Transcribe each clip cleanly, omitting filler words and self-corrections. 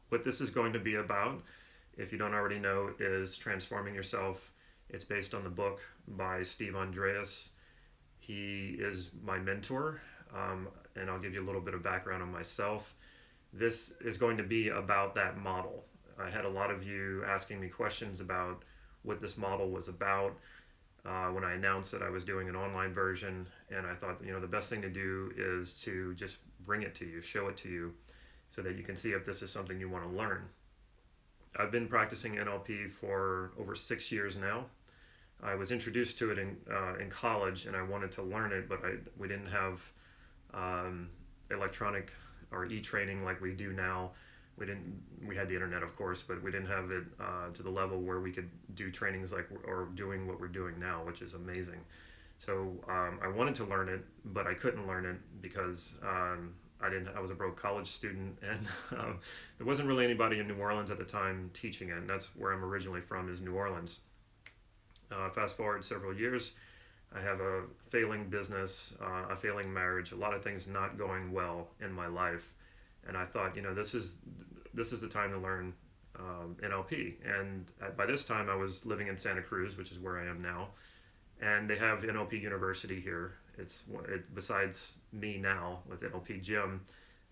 What this is going to be about, if you don't already know, is transforming yourself. It's based on the book by Steve Andreas. He is my mentor, and I'll give you a little bit of background on myself. This is going to be about that model. I had a lot of you asking me questions about what this model was about when I announced that I was doing an online version, and I thought, the best thing to do is to just bring it to you, show it to you, so that you can see if this is something you want to learn. I've been practicing NLP for over 6 years now. I was introduced to it in college, and I wanted to learn it, but we didn't have electronic or e-training like we do now. We had the internet, of course, but we didn't have it to the level where we could do trainings or doing what we're doing now, which is amazing. So I wanted to learn it, but I couldn't learn it because I was a broke college student, and there wasn't really anybody in New Orleans at the time teaching it, and that's where I'm originally from, is New Orleans. Fast forward several years, I have a failing business, a failing marriage, a lot of things not going well in my life, and I thought, this is the time to learn NLP. And by this time, I was living in Santa Cruz, which is where I am now, and they have NLP University here. Besides me now with NLP Gym,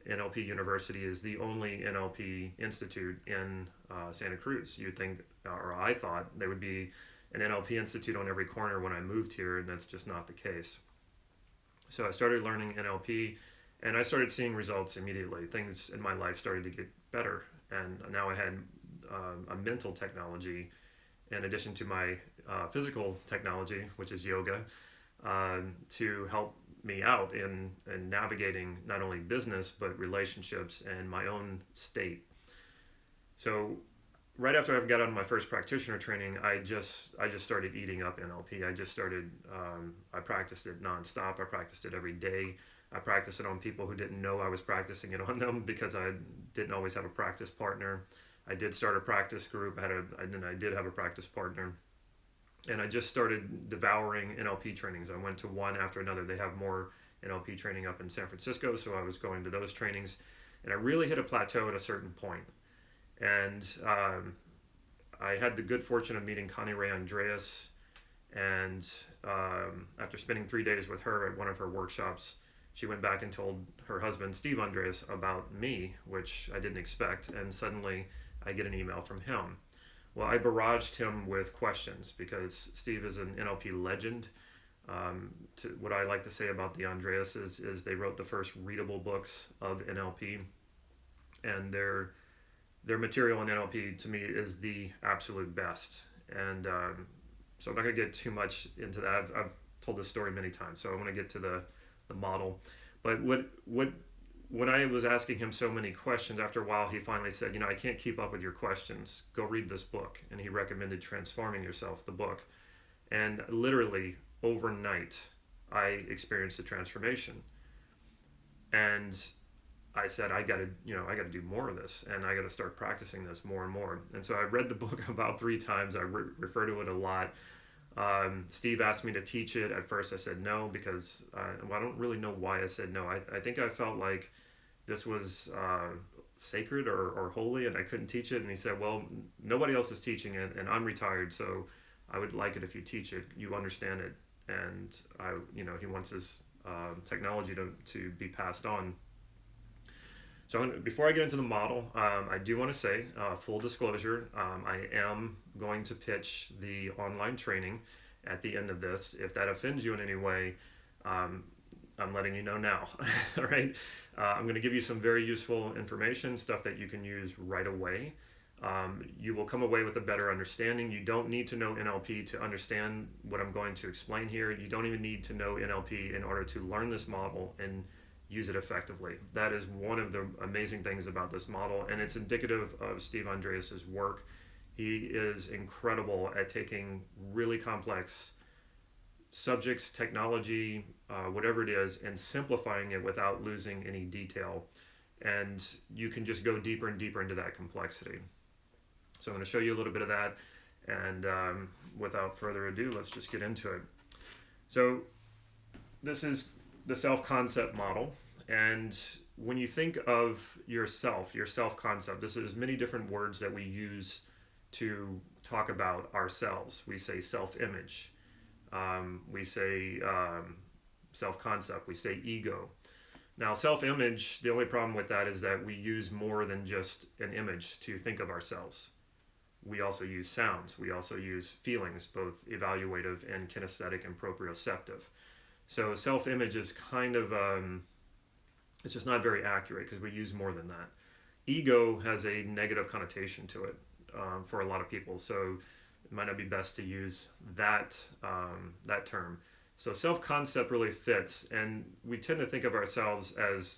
NLP University is the only NLP institute in Santa Cruz. You'd think, or I thought, there would be an NLP institute on every corner when I moved here, and that's just not the case. So I started learning NLP, and I started seeing results immediately. Things in my life started to get better, and now I had a mental technology in addition to my physical technology, which is yoga, to help me out in navigating not only business but relationships and my own state. So right after I got out of my first practitioner training, I just started eating up NLP. I practiced it nonstop. I practiced it every day. I practiced it on people who didn't know I was practicing it on them because I didn't always have a practice partner. I did start a practice group. I did have a practice partner. And I just started devouring NLP trainings. I went to one after another. They have more NLP training up in San Francisco, so I was going to those trainings. And I really hit a plateau at a certain point. And I had the good fortune of meeting Connie Ray Andreas. And after spending 3 days with her at one of her workshops, she went back and told her husband, Steve Andreas, about me, which I didn't expect. And suddenly I get an email from him. Well, I barraged him with questions because Steve is an NLP legend. What I like to say about the Andreas is they wrote the first readable books of NLP, and their material in NLP to me is the absolute best. And so I'm not going to get too much into that. I've told this story many times, so I want to get to the model. But when I was asking him so many questions, after a while he finally said, I can't keep up with your questions. Go read this book. And he recommended Transforming Yourself, the book. And literally overnight, I experienced a transformation. And I said, I got to do more of this, and I got to start practicing this more and more. And so I read the book about 3 times. I refer to it a lot. Steve asked me to teach it. At first I said no because I don't really know why I said no. I think I felt like this was sacred or holy, and I couldn't teach it. And he said, well, nobody else is teaching it, and I'm retired, so I would like it if you teach it. You understand it, and he wants his technology to be passed on. So before I get into the model, I do want to say, full disclosure, I am going to pitch the online training at the end of this. If that offends you in any way, I'm letting you know now. All right? I'm going to give you some very useful information, stuff that you can use right away. You will come away with a better understanding. You don't need to know NLP to understand what I'm going to explain here. You don't even need to know NLP in order to learn this model and use it effectively. That is one of the amazing things about this model, and it's indicative of Steve Andreas's work. He is incredible at taking really complex subjects, technology, whatever it is, and simplifying it without losing any detail. And you can just go deeper and deeper into that complexity. So I'm going to show you a little bit of that, and without further ado, let's just get into it. So this is the self-concept model, and when you think of yourself, your self concept, this is many different words that we use to talk about ourselves. We say self image, we say self concept, we say ego. Now, self image, the only problem with that is that we use more than just an image to think of ourselves. We also use sounds, we also use feelings, both evaluative and kinesthetic and proprioceptive. So, self image is kind of, it's just not very accurate because we use more than that. Ego has a negative connotation to it for a lot of people, so it might not be best to use that term. So self-concept really fits, and we tend to think of ourselves as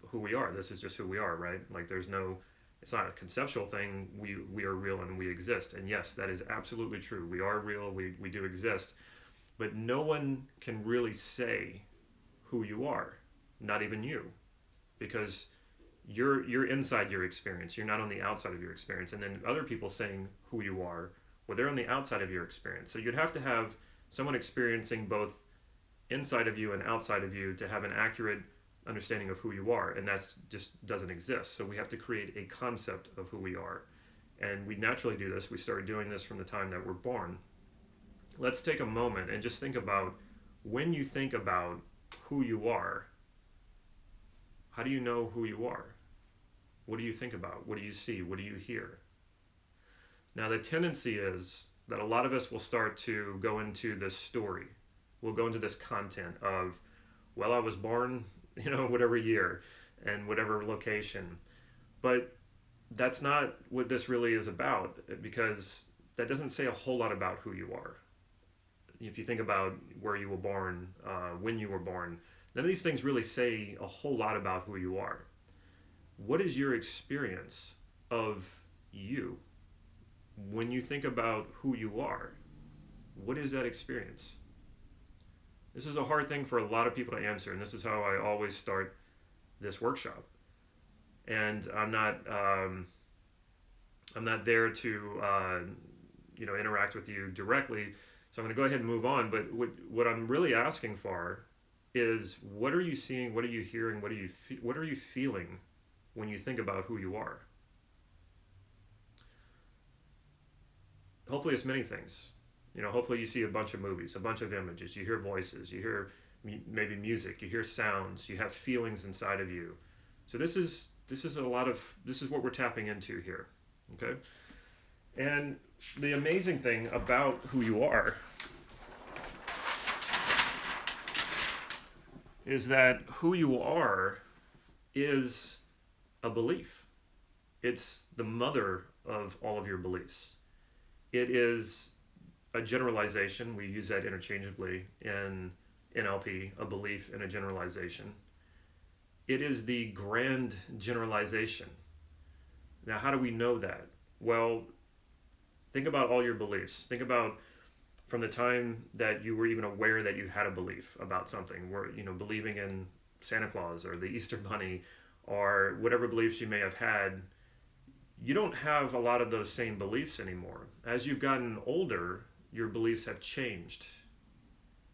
who we are. This is just who we are, right? Like there's no, it's not a conceptual thing. We are real and we exist. And yes, that is absolutely true. We are real, we do exist. But no one can really say who you are, not even you, because you're inside your experience. You're not on the outside of your experience. And then other people saying who you are, well, they're on the outside of your experience. So you'd have to have someone experiencing both inside of you and outside of you to have an accurate understanding of who you are, and that's just doesn't exist. So we have to create a concept of who we are, and we naturally do this. We started doing this from the time that we're born. Let's take a moment and just think about, when you think about who you are, how do you know who you are? What do you think about? What do you see? What do you hear? Now, the tendency is that a lot of us will start to go into this story. We'll go into this content of, well, I was born, whatever year and whatever location. But that's not what this really is about, because that doesn't say a whole lot about who you are. If you think about where you were born, when you were born, none of these things really say a whole lot about who you are. What is your experience of you? When you think about who you are, what is that experience? This is a hard thing for a lot of people to answer, and this is how I always start this workshop. And I'm not there to interact with you directly, so I'm going to go ahead and move on. But what I'm really asking for is, what are you seeing? What are you hearing? What are you feeling when you think about who you are? Hopefully it's many things. Hopefully you see a bunch of movies, a bunch of images, you hear voices, you hear maybe music, you hear sounds, you have feelings inside of you. So this is what we're tapping into here. Okay? And the amazing thing about who you are is that who you are is a belief. It's the mother of all of your beliefs. It is a generalization. We use that interchangeably in NLP, a belief and a generalization. It is the grand generalization. Now, how do we know that? Well, think about all your beliefs. Think about from the time that you were even aware that you had a belief about something, where believing in Santa Claus or the Easter Bunny or whatever beliefs you may have had. You don't have a lot of those same beliefs anymore. As you've gotten older, your beliefs have changed.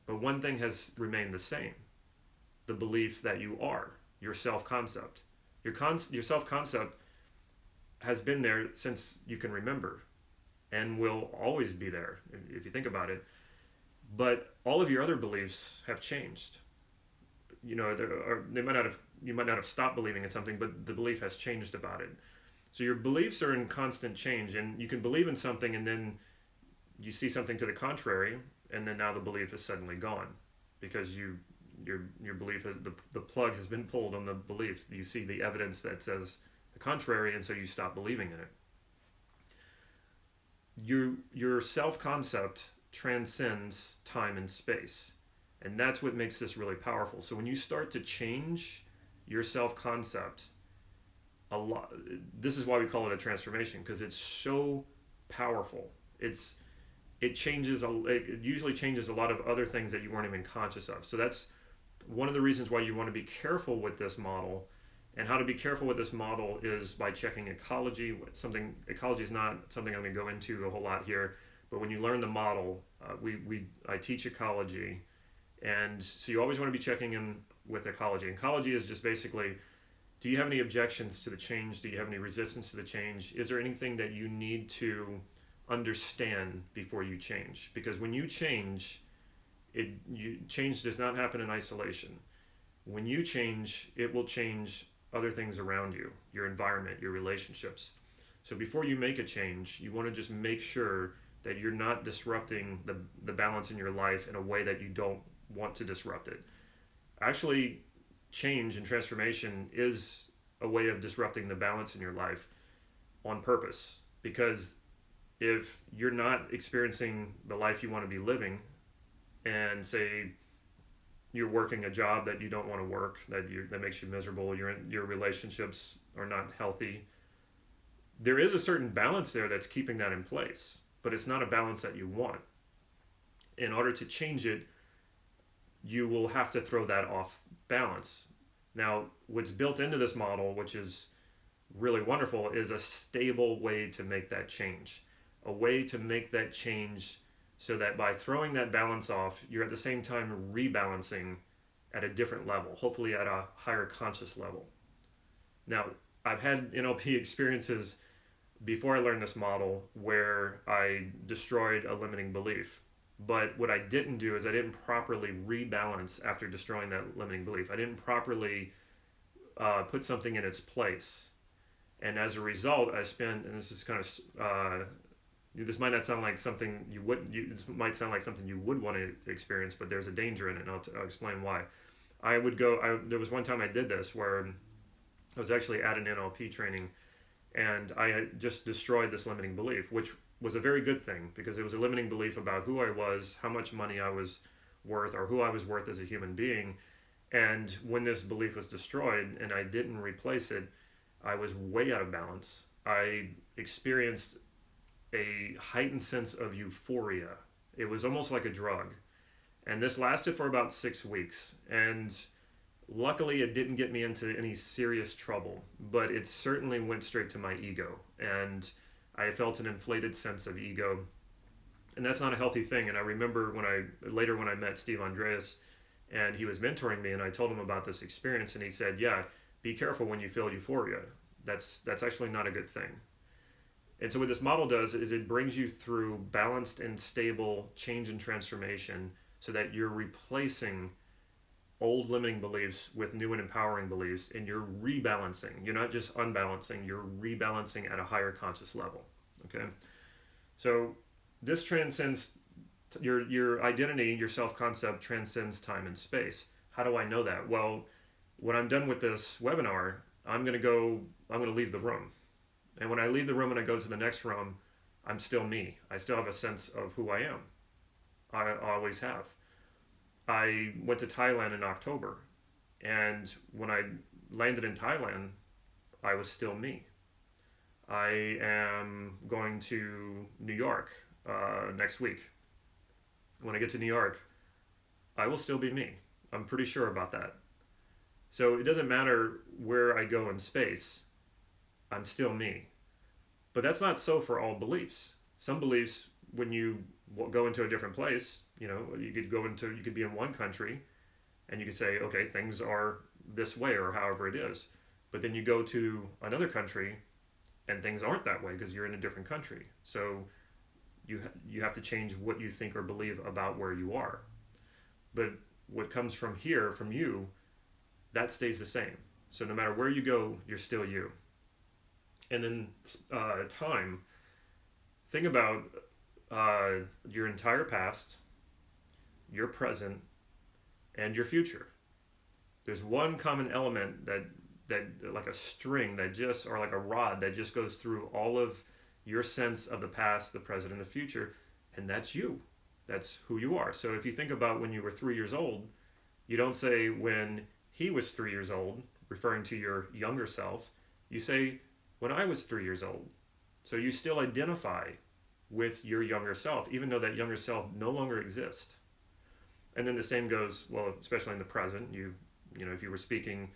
But one thing has remained the same: the belief that you are, your self-concept. Your self-concept has been there since you can remember, and will always be there if you think about it. But all of your other beliefs have changed. You might not have stopped believing in something, but the belief has changed about it. So your beliefs are in constant change, and you can believe in something and then you see something to the contrary, and then now the belief is suddenly gone because your belief the plug has been pulled on the belief. You see the evidence that says the contrary, and so you stop believing in it. Your self-concept transcends time and space, and that's what makes this really powerful. So when you start to change your self-concept, this is why we call it a transformation, because it's so powerful. It usually changes a lot of other things that you weren't even conscious of. So that's one of the reasons why you want to be careful with this model. And how to be careful with this model is by checking ecology. Ecology is not something I'm going to go into a whole lot here, but when you learn the model, I teach ecology, and so you always want to be checking in with ecology. Ecology is just basically Do you have any objections to the change? Do you have any resistance to the change? Is there anything that you need to understand before you change? Because when you change, change does not happen in isolation. When you change, it will change other things around you, your environment, your relationships. So before you make a change, you want to just make sure that you're not disrupting the balance in your life in a way that you don't want to disrupt it. Actually, change and transformation is a way of disrupting the balance in your life on purpose. Because if you're not experiencing the life you want to be living, and say you're working a job that you don't want to work, that makes you miserable, your relationships are not healthy, there is a certain balance there that's keeping that in place, but it's not a balance that you want. In order to change it, you will have to throw that off balance. Now, what's built into this model, which is really wonderful, is a stable way to make that change. A way to make that change so that by throwing that balance off, you're at the same time rebalancing at a different level, hopefully at a higher conscious level. Now, I've had NLP experiences before I learned this model where I destroyed a limiting belief. But what I didn't do is I didn't properly rebalance after destroying that limiting belief. I didn't properly put something in its place. And as a result, I spent, and this is kind of, this might not sound like something this might sound like something you would want to experience, but there's a danger in it, and I'll explain why. There was one time I did this where I was actually at an NLP training, and I had just destroyed this limiting belief, which was a very good thing because it was a limiting belief about who I was, how much money I was worth, or who I was worth as a human being. And when this belief was destroyed and I didn't replace it, I was way out of balance. I experienced a heightened sense of euphoria. It was almost like a drug. And this lasted for about 6 weeks. And luckily, it didn't get me into any serious trouble, but it certainly went straight to my ego. And I felt an inflated sense of ego. And that's not a healthy thing. And I remember when I met Steve Andreas and he was mentoring me and I told him about this experience and he said, yeah, be careful when you feel euphoria. That's actually not a good thing. And so what this model does is it brings you through balanced and stable change and transformation so that you're replacing old limiting beliefs with new and empowering beliefs, and you're rebalancing. You're not just unbalancing, you're rebalancing at a higher conscious level. Okay? So this transcends your identity, your self-concept transcends time and space. How do I know that? Well, when I'm done with this webinar, I'm going to leave the room. And when I leave the room and I go to the next room, I'm still me. I still have a sense of who I am. I always have. I went to Thailand in October, and when I landed in Thailand, I was still me. I am going to New York next week. When I get to New York, I will still be me. I'm pretty sure about that. So it doesn't matter where I go in space, I'm still me. But that's not so for all beliefs. Some beliefs, when you go into a different place, you could be in one country and you could say, okay, things are this way or however it is. But then you go to another country and things aren't that way because you're in a different country. So you have to change what you think or believe about where you are. But what comes from here, from you, that stays the same. So no matter where you go, you're still you. And then time. Think about your entire past, your present, and your future. There's one common element that like a string that just, or like a rod that just goes through all of your sense of the past, the present, and the future, and that's you. That's who you are. So if you think about when you were 3 years old, you don't say when he was 3 years old, referring to your younger self. You say when I was 3 years old. So you still identify with your younger self, even though that younger self no longer exists. And then the same goes, well, especially in the present. If you were speaking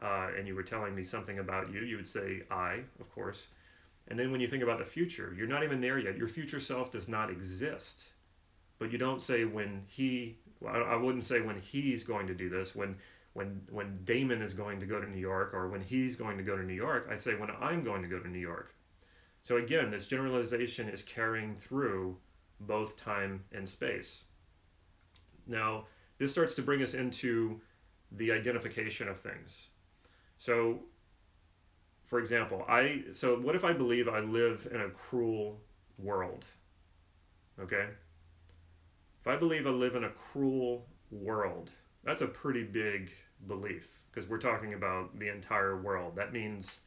and you were telling me something about you, you would say I, of course. And then when you think about the future, you're not even there yet. Your future self does not exist. But you don't say when I wouldn't say when he's going to do this, when When Damon is going to go to New York, or when he's going to go to New York, I say when I'm going to go to New York. So again, this generalization is carrying through both time and space. Now, this starts to bring us into the identification of things. So, for example, so what if I believe I live in a cruel world? Okay? If I believe I live in a cruel world, that's a pretty big belief, because we're talking about the entire world. That means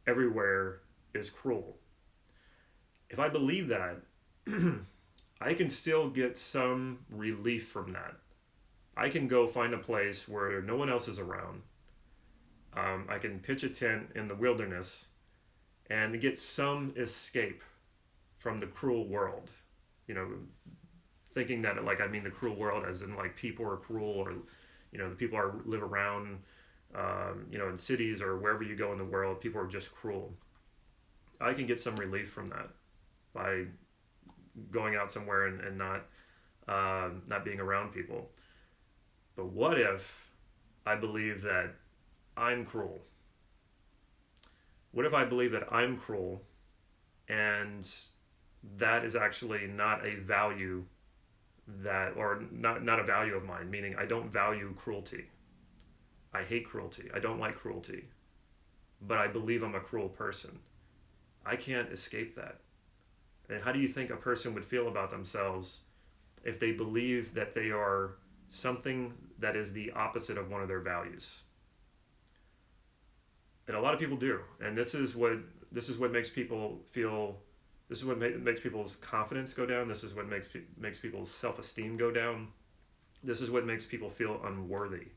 everywhere is cruel. If I believe that, I can still get some relief from that. I can go find a place where no one else is around. I can pitch a tent in the wilderness and get some escape from the cruel world. You know, thinking that, like, I mean the cruel world as in like people are cruel, or the people live around in cities or wherever you go in the world, people are just cruel. I can get some relief from that by going out somewhere and not being around people. But what if I believe that I'm cruel? What if I believe that I'm cruel, and that is actually not a value or not a value of mine, meaning I don't value cruelty. I hate cruelty. I don't like cruelty. But I believe I'm a cruel person. I can't escape that. And how do you think a person would feel about themselves if they believe that they are something that is the opposite of one of their values? And a lot of people do. And this is what makes people feel. This is what makes people's confidence go down. This is what makes people's self-esteem go down. This is what makes people feel unworthy.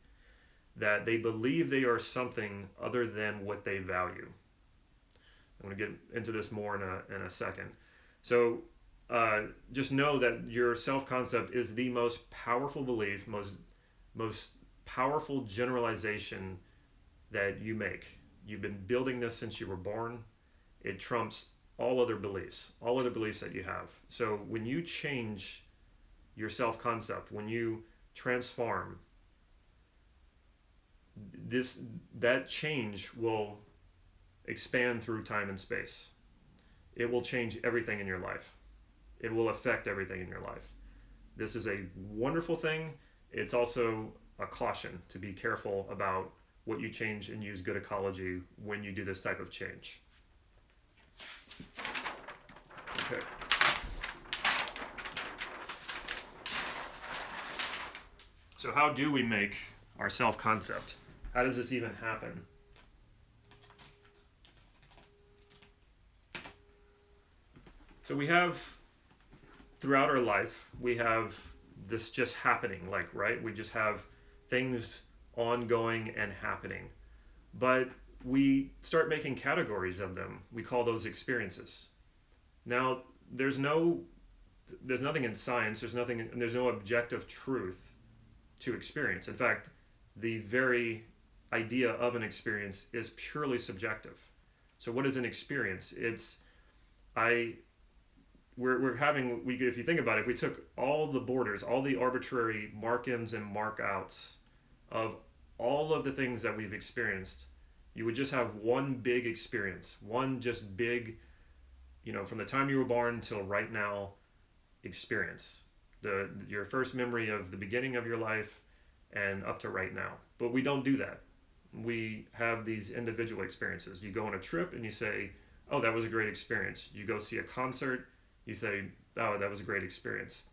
That they believe they are something other than what they value. I'm going to get into this more in a second. So just know that your self-concept is the most powerful belief, most powerful generalization that you make. You've been building this since you were born. It trumps all other beliefs that you have. So when you change your self-concept, when you transform, that change will expand through time and space. It will change everything in your life. It will affect everything in your life. This is a wonderful thing. It's also a caution to be careful about what you change and use good ecology when you do this type of change. Okay. So how do we make our self-concept? How does this even happen? So we have, throughout our life, we have this just happening, right? We just have things ongoing and happening. But we start making categories of them. We call those experiences. Now, there's nothing in science, there's no objective truth to experience. In fact, the very idea of an experience is purely subjective. So what is an experience? If you think about it, if we took all the borders, all the arbitrary mark-ins and mark-outs of all of the things that we've experienced, you would just have one big experience, one just big, from the time you were born until right now experience. Your first memory of the beginning of your life and up to right now. But we don't do that. We have these individual experiences. You go on a trip and you say, oh, that was a great experience. You go see a concert, you say, oh, that was a great experience.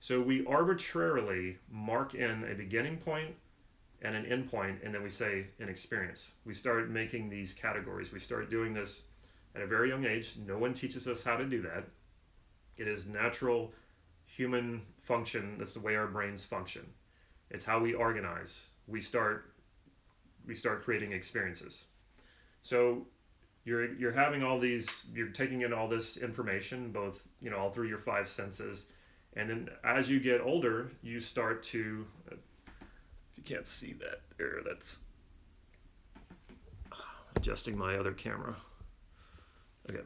So we arbitrarily mark in a beginning point and an end point, and then we say an experience. We start making these categories. We start doing this at a very young age. No one teaches us how to do that. It is natural human function. That's the way our brains function. It's how we organize. We start creating experiences. So you're having all these, you're taking in all this information, both, all through your five senses. And then as you get older, you start to, if you can't see that there, that's adjusting my other camera. Okay.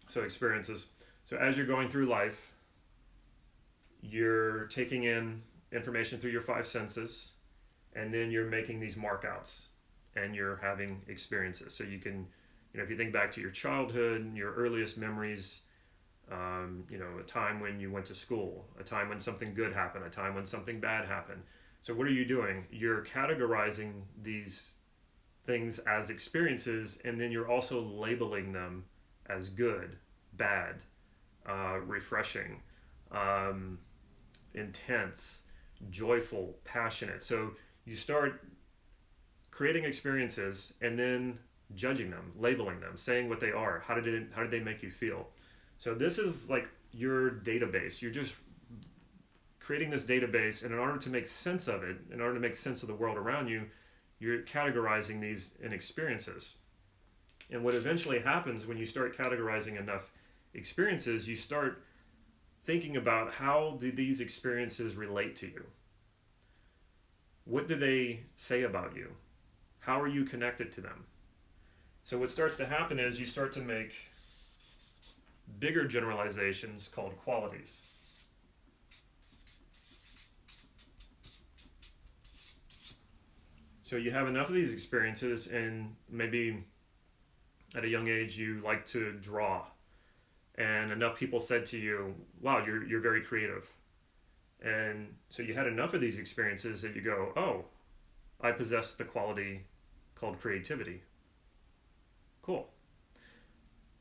So experiences. So as you're going through life, you're taking in information through your five senses. and then you're making these markouts and you're having experiences. So you can, if you think back to your childhood, your earliest memories, a time when you went to school, a time when something good happened, a time when something bad happened. So what are you doing? You're categorizing these things as experiences, and then you're also labeling them as good, bad, refreshing, intense, joyful, passionate. So you start creating experiences and then judging them, labeling them, saying what they are. How did they make you feel? So this is like your database. You're just creating this database, and in order to make sense of it, in order to make sense of the world around you, you're categorizing these in experiences. And what eventually happens when you start categorizing enough experiences, you start thinking about how do these experiences relate to you? What do they say about you? How are you connected to them? So what starts to happen is you start to make bigger generalizations called qualities. So you have enough of these experiences, and maybe at a young age you like to draw, and enough people said to you, wow, you're very creative. And so you had enough of these experiences that you go, oh, I possess the quality called creativity. Cool.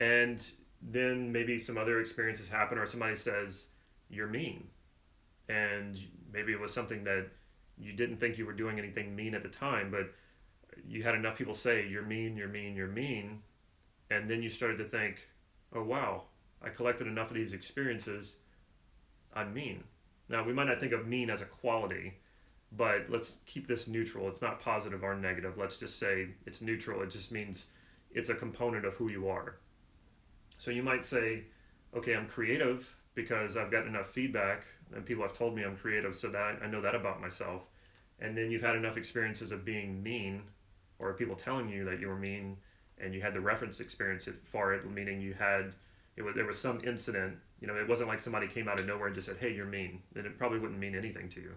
And then maybe some other experiences happen, or somebody says, you're mean. And maybe it was something that you didn't think you were doing anything mean at the time, but you had enough people say, you're mean, you're mean, you're mean. And then you started to think, oh, wow, I collected enough of these experiences, I'm mean. Now, we might not think of mean as a quality, but let's keep this neutral. It's not positive or negative. Let's just say it's neutral. It just means it's a component of who you are. So you might say, okay, I'm creative because I've got enough feedback and people have told me I'm creative, so that I know that about myself. And then you've had enough experiences of being mean, or people telling you that you were mean, and you had the reference experience for it, meaning there was some incident. It wasn't like somebody came out of nowhere and just said, hey, you're mean. Then it probably wouldn't mean anything to you.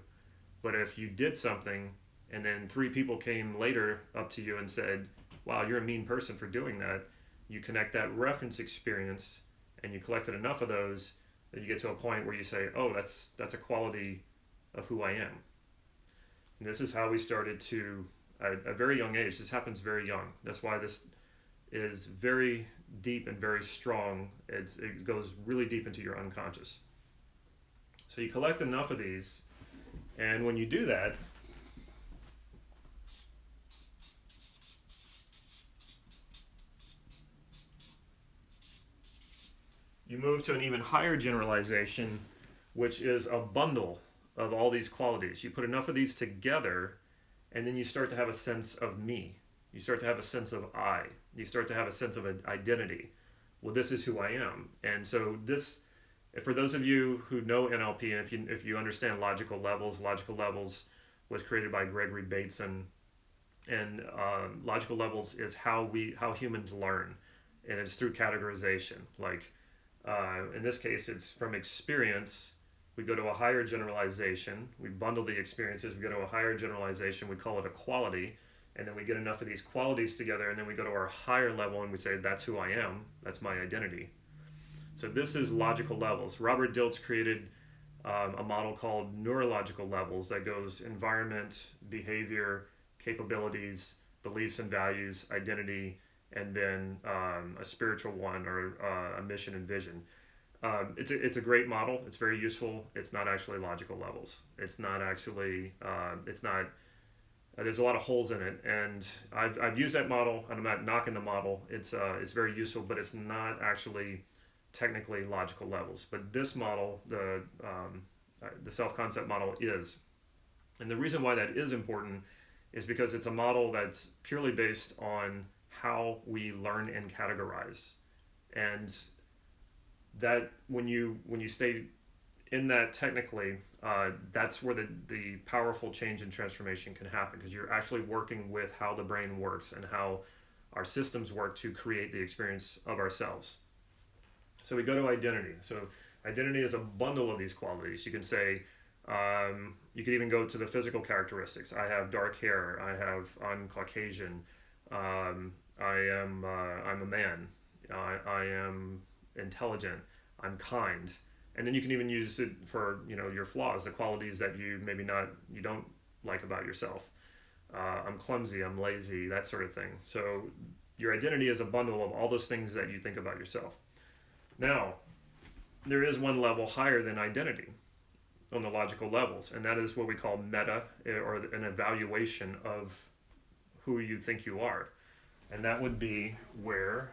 But if you did something and then 3 people came later up to you and said, wow, you're a mean person for doing that, you connect that reference experience and you collected enough of those that you get to a point where you say, oh, that's a quality of who I am. And this is how we started to, at a very young age, this happens very young. That's why this is very deep and very strong. It goes really deep into your unconscious. So you collect enough of these, and when you do that, you move to an even higher generalization, which is a bundle of all these qualities. You put enough of these together, and then you start to have a sense of me. You start to have a sense of I. You start to have a sense of an identity. Well, this is who I am. And so this, for those of you who know NLP, and if you understand logical levels was created by Gregory Bateson, and logical levels is how humans learn, and it's through categorization. Like in this case, it's from experience. We go to a higher generalization. We bundle the experiences. We go to a higher generalization. We call it a quality. And then we get enough of these qualities together, and then we go to our higher level and we say, that's who I am. That's my identity. So this is logical levels. Robert Dilts created a model called neurological levels that goes environment, behavior, capabilities, beliefs and values, identity, and then a spiritual one, or a mission and vision. It's a great model. It's very useful. It's not actually logical levels. It's not actually, there's a lot of holes in it, and I've used that model, and I'm not knocking the model. It's very useful, but it's not actually technically logical levels. But this model, the self-concept model, is. And the reason why that is important is because it's a model that's purely based on how we learn and categorize. And that when you stay in that technically, that's where the powerful change and transformation can happen, because you're actually working with how the brain works and how our systems work to create the experience of ourselves. So we go to identity. So identity is a bundle of these qualities. You can say, You could even go to the physical characteristics. I have dark hair. I'm Caucasian. I'm a man. I am intelligent. I'm kind. And then you can even use it for your flaws, the qualities that you don't like about yourself. I'm clumsy. I'm lazy. That sort of thing. So your identity is a bundle of all those things that you think about yourself. Now, there is one level higher than identity on the logical levels, and that is what we call meta, or an evaluation of who you think you are. And that would be where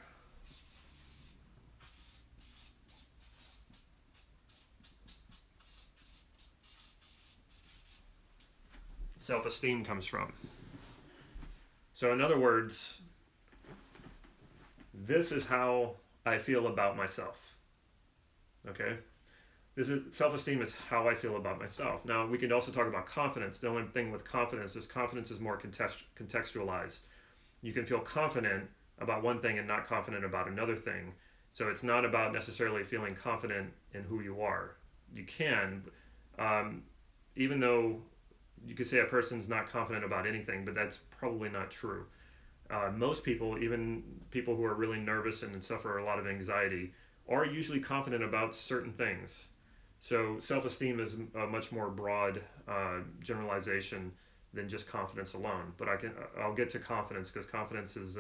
self-esteem comes from. So, in other words, this is how I feel about myself. Okay? This is self-esteem is how I feel about myself. Now, we can also talk about confidence. The only thing with confidence is more contextualized. You can feel confident about one thing and not confident about another thing. So it's not about necessarily feeling confident in who you are. You can, even though you could say a person's not confident about anything, but that's probably not true. Most people, even people who are really nervous and suffer a lot of anxiety, are usually confident about certain things. So self-esteem is a much more broad generalization than just confidence alone. But I'll get to confidence, because confidence is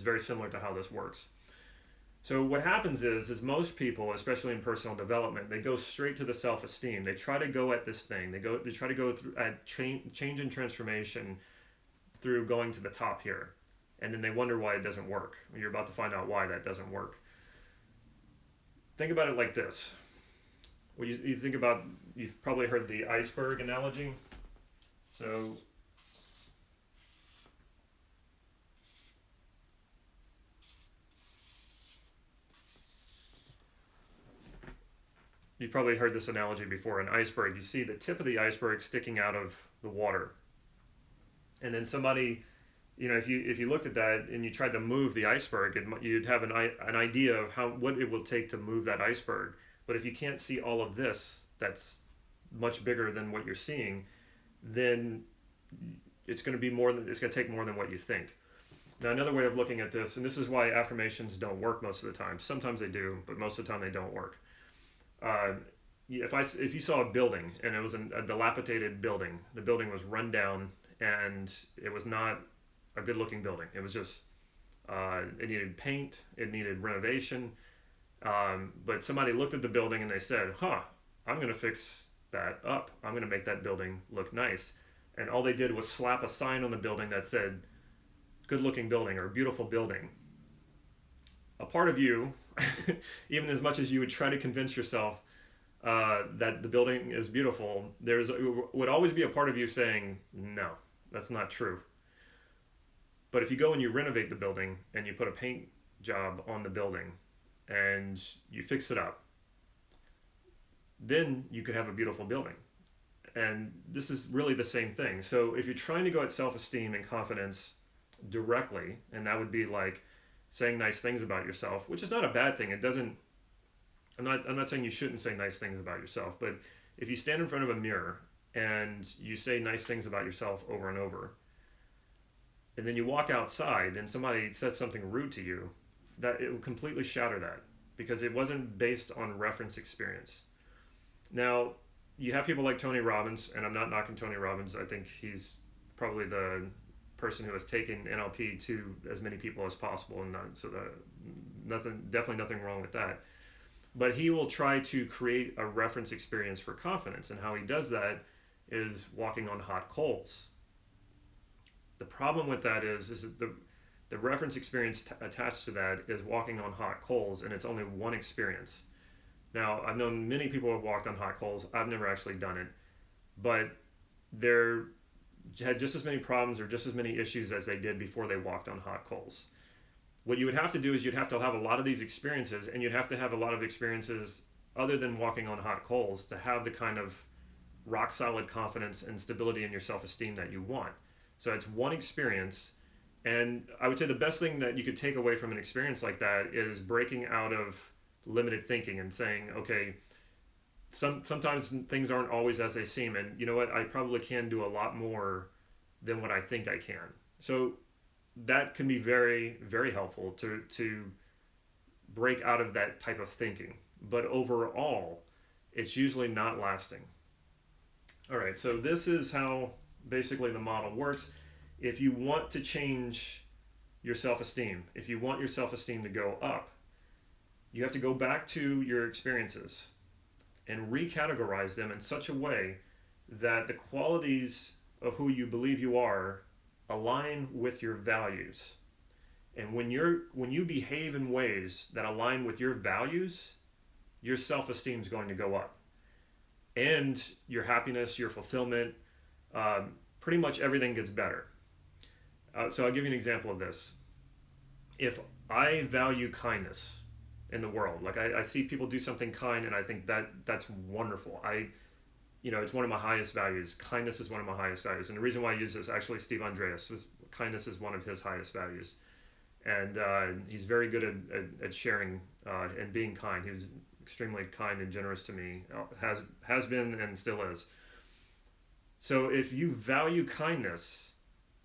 very similar to how this works. So what happens is most people, especially in personal development, they go straight to the self-esteem. They try to go at this thing. They try to go through at change and transformation through going to the top here, and then they wonder why it doesn't work. You're about to find out why that doesn't work. Think about it like this. Well, you think about, you've probably heard the iceberg analogy. So you've probably heard this analogy before. An iceberg, you see the tip of the iceberg sticking out of the water, and then somebody, if you looked at that and you tried to move the iceberg, you'd have an idea of what it will take to move that iceberg. But if you can't see all of this, that's much bigger than what you're seeing, then it's going to take more than what you think. Now, another way of looking at this, and this is why affirmations don't work most of the time. Sometimes they do, but most of the time they don't work. If you saw a building and it was a dilapidated building, the building was run down and it was not a good looking building. It was just it needed paint, it needed renovation. But somebody looked at the building and they said, I'm going to fix that up. I'm going to make that building look nice. And all they did was slap a sign on the building that said, good looking building, or beautiful building. A part of you, even as much as you would try to convince yourself that the building is beautiful, would always be a part of you saying, no, that's not true. But if you go and you renovate the building and you put a paint job on the building and you fix it up, then you could have a beautiful building. And this is really the same thing. So if you're trying to go at self-esteem and confidence directly, and that would be like saying nice things about yourself, which is not a bad thing. I'm not saying you shouldn't say nice things about yourself, but if you stand in front of a mirror and you say nice things about yourself over and over, and then you walk outside and somebody says something rude to you, that it will completely shatter that, because it wasn't based on reference experience. Now, you have people like Tony Robbins, and I'm not knocking Tony Robbins. I think he's probably the person who has taken NLP to as many people as possible, and definitely nothing wrong with that. But he will try to create a reference experience for confidence, and how he does that is walking on hot coals. The problem with that is that the reference experience attached to that is walking on hot coals, and it's only one experience. Now, I've known many people who have walked on hot coals. I've never actually done it, but they're had just as many problems or just as many issues as they did before they walked on hot coals. What you would have to do is you'd have to have a lot of these experiences, and you'd have to have a lot of experiences other than walking on hot coals to have the kind of rock solid confidence and stability in your self-esteem that you want. So it's one experience, and I would say the best thing that you could take away from an experience like that is breaking out of limited thinking and saying, okay, sometimes things aren't always as they seem, and you know what? I probably can do a lot more than what I think I can. So that can be very, very helpful to break out of that type of thinking. But overall, it's usually not lasting. All right, so this is how basically the model works. If you want to change your self esteem, if you want your self esteem to go up, you have to go back to your experiences and recategorize them in such a way that the qualities of who you believe you are align with your values. And when you behave in ways that align with your values, your self-esteem is going to go up, and your happiness, your fulfillment, pretty much everything gets better. So I'll give you an example of this. If I value kindness in the world, like I see people do something kind, and I think that's wonderful. It's one of my highest values. Kindness is one of my highest values, and the reason why I use this, actually, Steve Andreas, kindness is one of his highest values, and he's very good at sharing and being kind. He was extremely kind and generous to me, has been and still is. So if you value kindness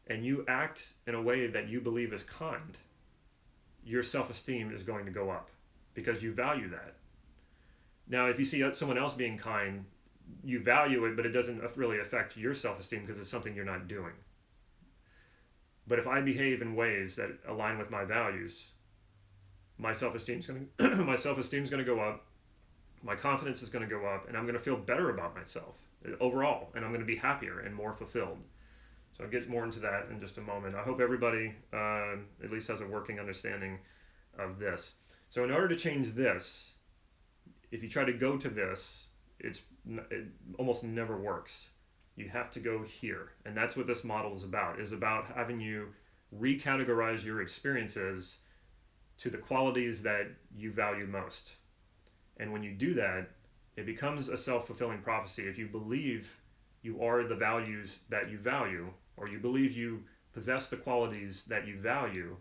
and you act in a way that you believe is kind, your self-esteem is going to go up because you value that. Now, if you see someone else being kind, you value it, but it doesn't really affect your self-esteem because it's something you're not doing. But if I behave in ways that align with my values, my self-esteem is going to go up, my confidence is going to go up, and I'm going to feel better about myself overall, and I'm going to be happier and more fulfilled. So I'll get more into that in just a moment. I hope everybody at least has a working understanding of this. So in order to change this, if you try to go to this, it almost never works. You have to go here. And that's what this model is about. It's about having you recategorize your experiences to the qualities that you value most. And when you do that, it becomes a self-fulfilling prophecy. If you believe you are the values that you value, or you believe you possess the qualities that you value,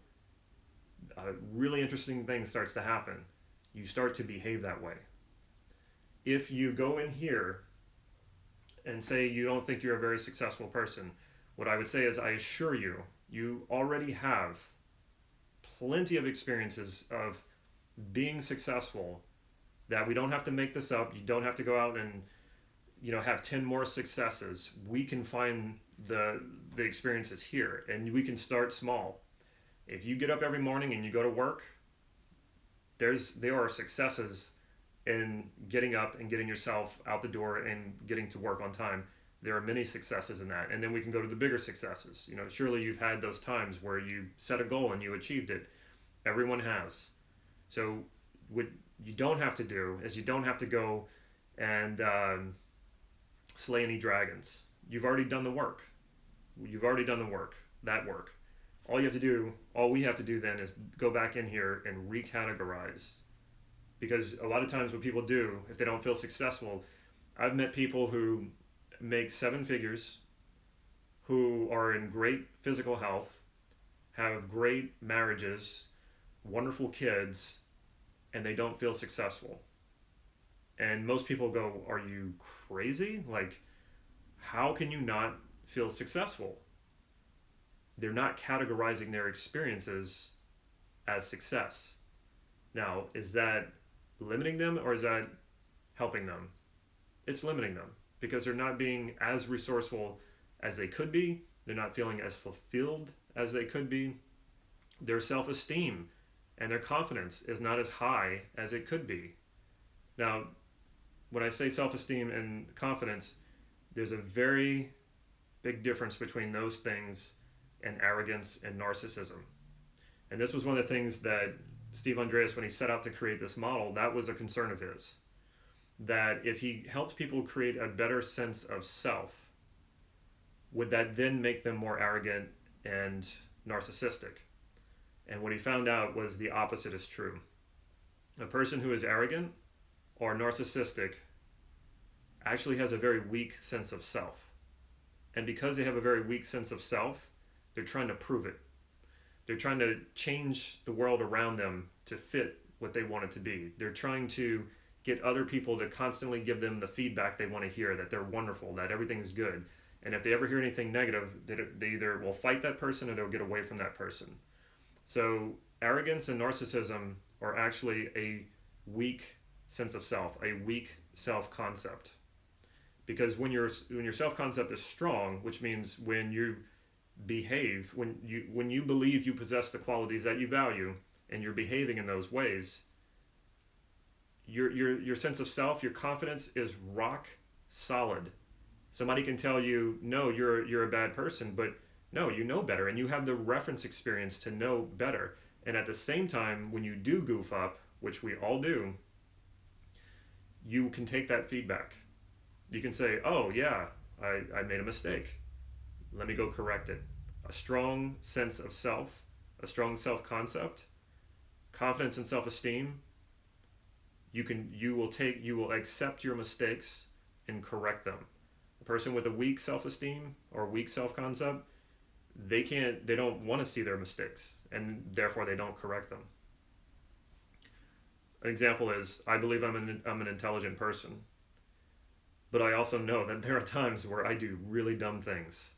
a really interesting thing starts to happen. You start to behave that way. If you go in here and say you don't think you're a very successful person, what I would say is, I assure you, you already have plenty of experiences of being successful, that we don't have to make this up. You don't have to go out and have 10 more successes. We can find the experiences here, and we can start small. If you get up every morning and you go to work, there are successes in getting up and getting yourself out the door and getting to work on time. There are many successes in that. And then we can go to the bigger successes. Surely you've had those times where you set a goal and you achieved it. Everyone has. So what you don't have to do is you don't have to go and slay any dragons. You've already done the work. That work. All we have to do then is go back in here and recategorize. Because a lot of times what people do, if they don't feel successful, I've met people who make 7 figures, who are in great physical health, have great marriages, wonderful kids, and they don't feel successful. And most people go, are you crazy? Like, how can you not feel successful? They're not categorizing their experiences as success. Now, is that limiting them, or is that helping them? It's limiting them, because they're not being as resourceful as they could be. They're not feeling as fulfilled as they could be. Their self-esteem and their confidence is not as high as it could be. Now, when I say self-esteem and confidence, there's a very big difference between those things and arrogance and narcissism. And this was one of the things that Steve Andreas, when he set out to create this model, that was a concern of his. That if he helped people create a better sense of self, would that then make them more arrogant and narcissistic? And what he found out was the opposite is true. A person who is arrogant or narcissistic actually has a very weak sense of self. And because they have a very weak sense of self, they're trying to prove it. They're trying to change the world around them to fit what they want it to be. They're trying to get other people to constantly give them the feedback they want to hear, that they're wonderful, that everything's good. And if they ever hear anything negative, they either will fight that person or they'll get away from that person. So arrogance and narcissism are actually a weak sense of self, a weak self-concept. Because when your self-concept is strong, which means when you behave, when you believe you possess the qualities that you value and you're behaving in those ways, your sense of self, your confidence is rock solid. Somebody can tell you, no, you're a bad person, but no, you know better, and you have the reference experience to know better. And at the same time, when you do goof up, which we all do, you can take that feedback. You can say, oh yeah, I made a mistake. Let me go correct it. A strong sense of self, a strong self-concept, confidence and self-esteem. You will accept your mistakes and correct them. A person with a weak self-esteem or weak self-concept, they don't want to see their mistakes, and therefore they don't correct them. An example is, I believe I'm an intelligent person, but I also know that there are times where I do really dumb things.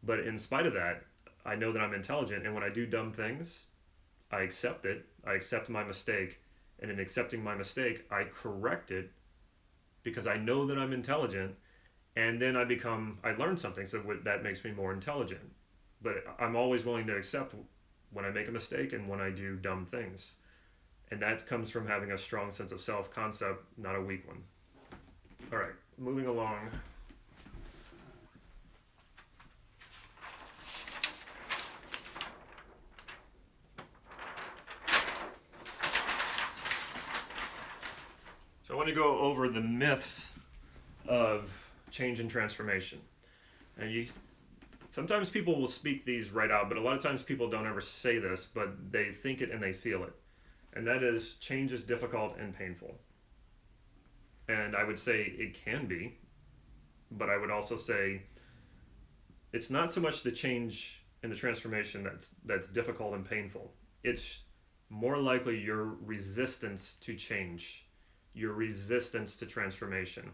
But in spite of that, I know that I'm intelligent, and when I do dumb things, I accept it. I accept my mistake, and in accepting my mistake, I correct it because I know that I'm intelligent, and then I learn something, so that makes me more intelligent. But I'm always willing to accept when I make a mistake and when I do dumb things. And that comes from having a strong sense of self-concept, not a weak one. All right, moving along. So I want to go over the myths of change and transformation. And sometimes people will speak these right out, but a lot of times people don't ever say this, but they think it and they feel it. And that is, change is difficult and painful. And I would say it can be, but I would also say it's not so much the change and the transformation that's difficult and painful. It's more likely your resistance to change, your resistance to transformation.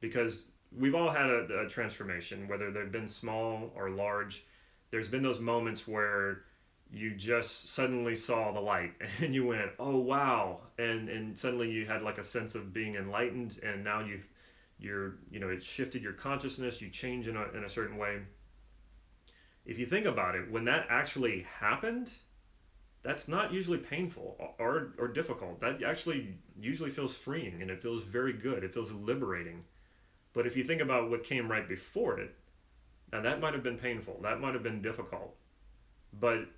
Because we've all had a transformation, whether they've been small or large. There's been those moments where you just suddenly saw the light and you went, oh wow, and suddenly you had like a sense of being enlightened, and now it shifted your consciousness, you change in a certain way. If you think about it, when that actually happened, that's not usually painful or difficult. That actually usually feels freeing, and it feels very good. It feels liberating. But if you think about what came right before it, now that might have been painful, that might have been difficult, but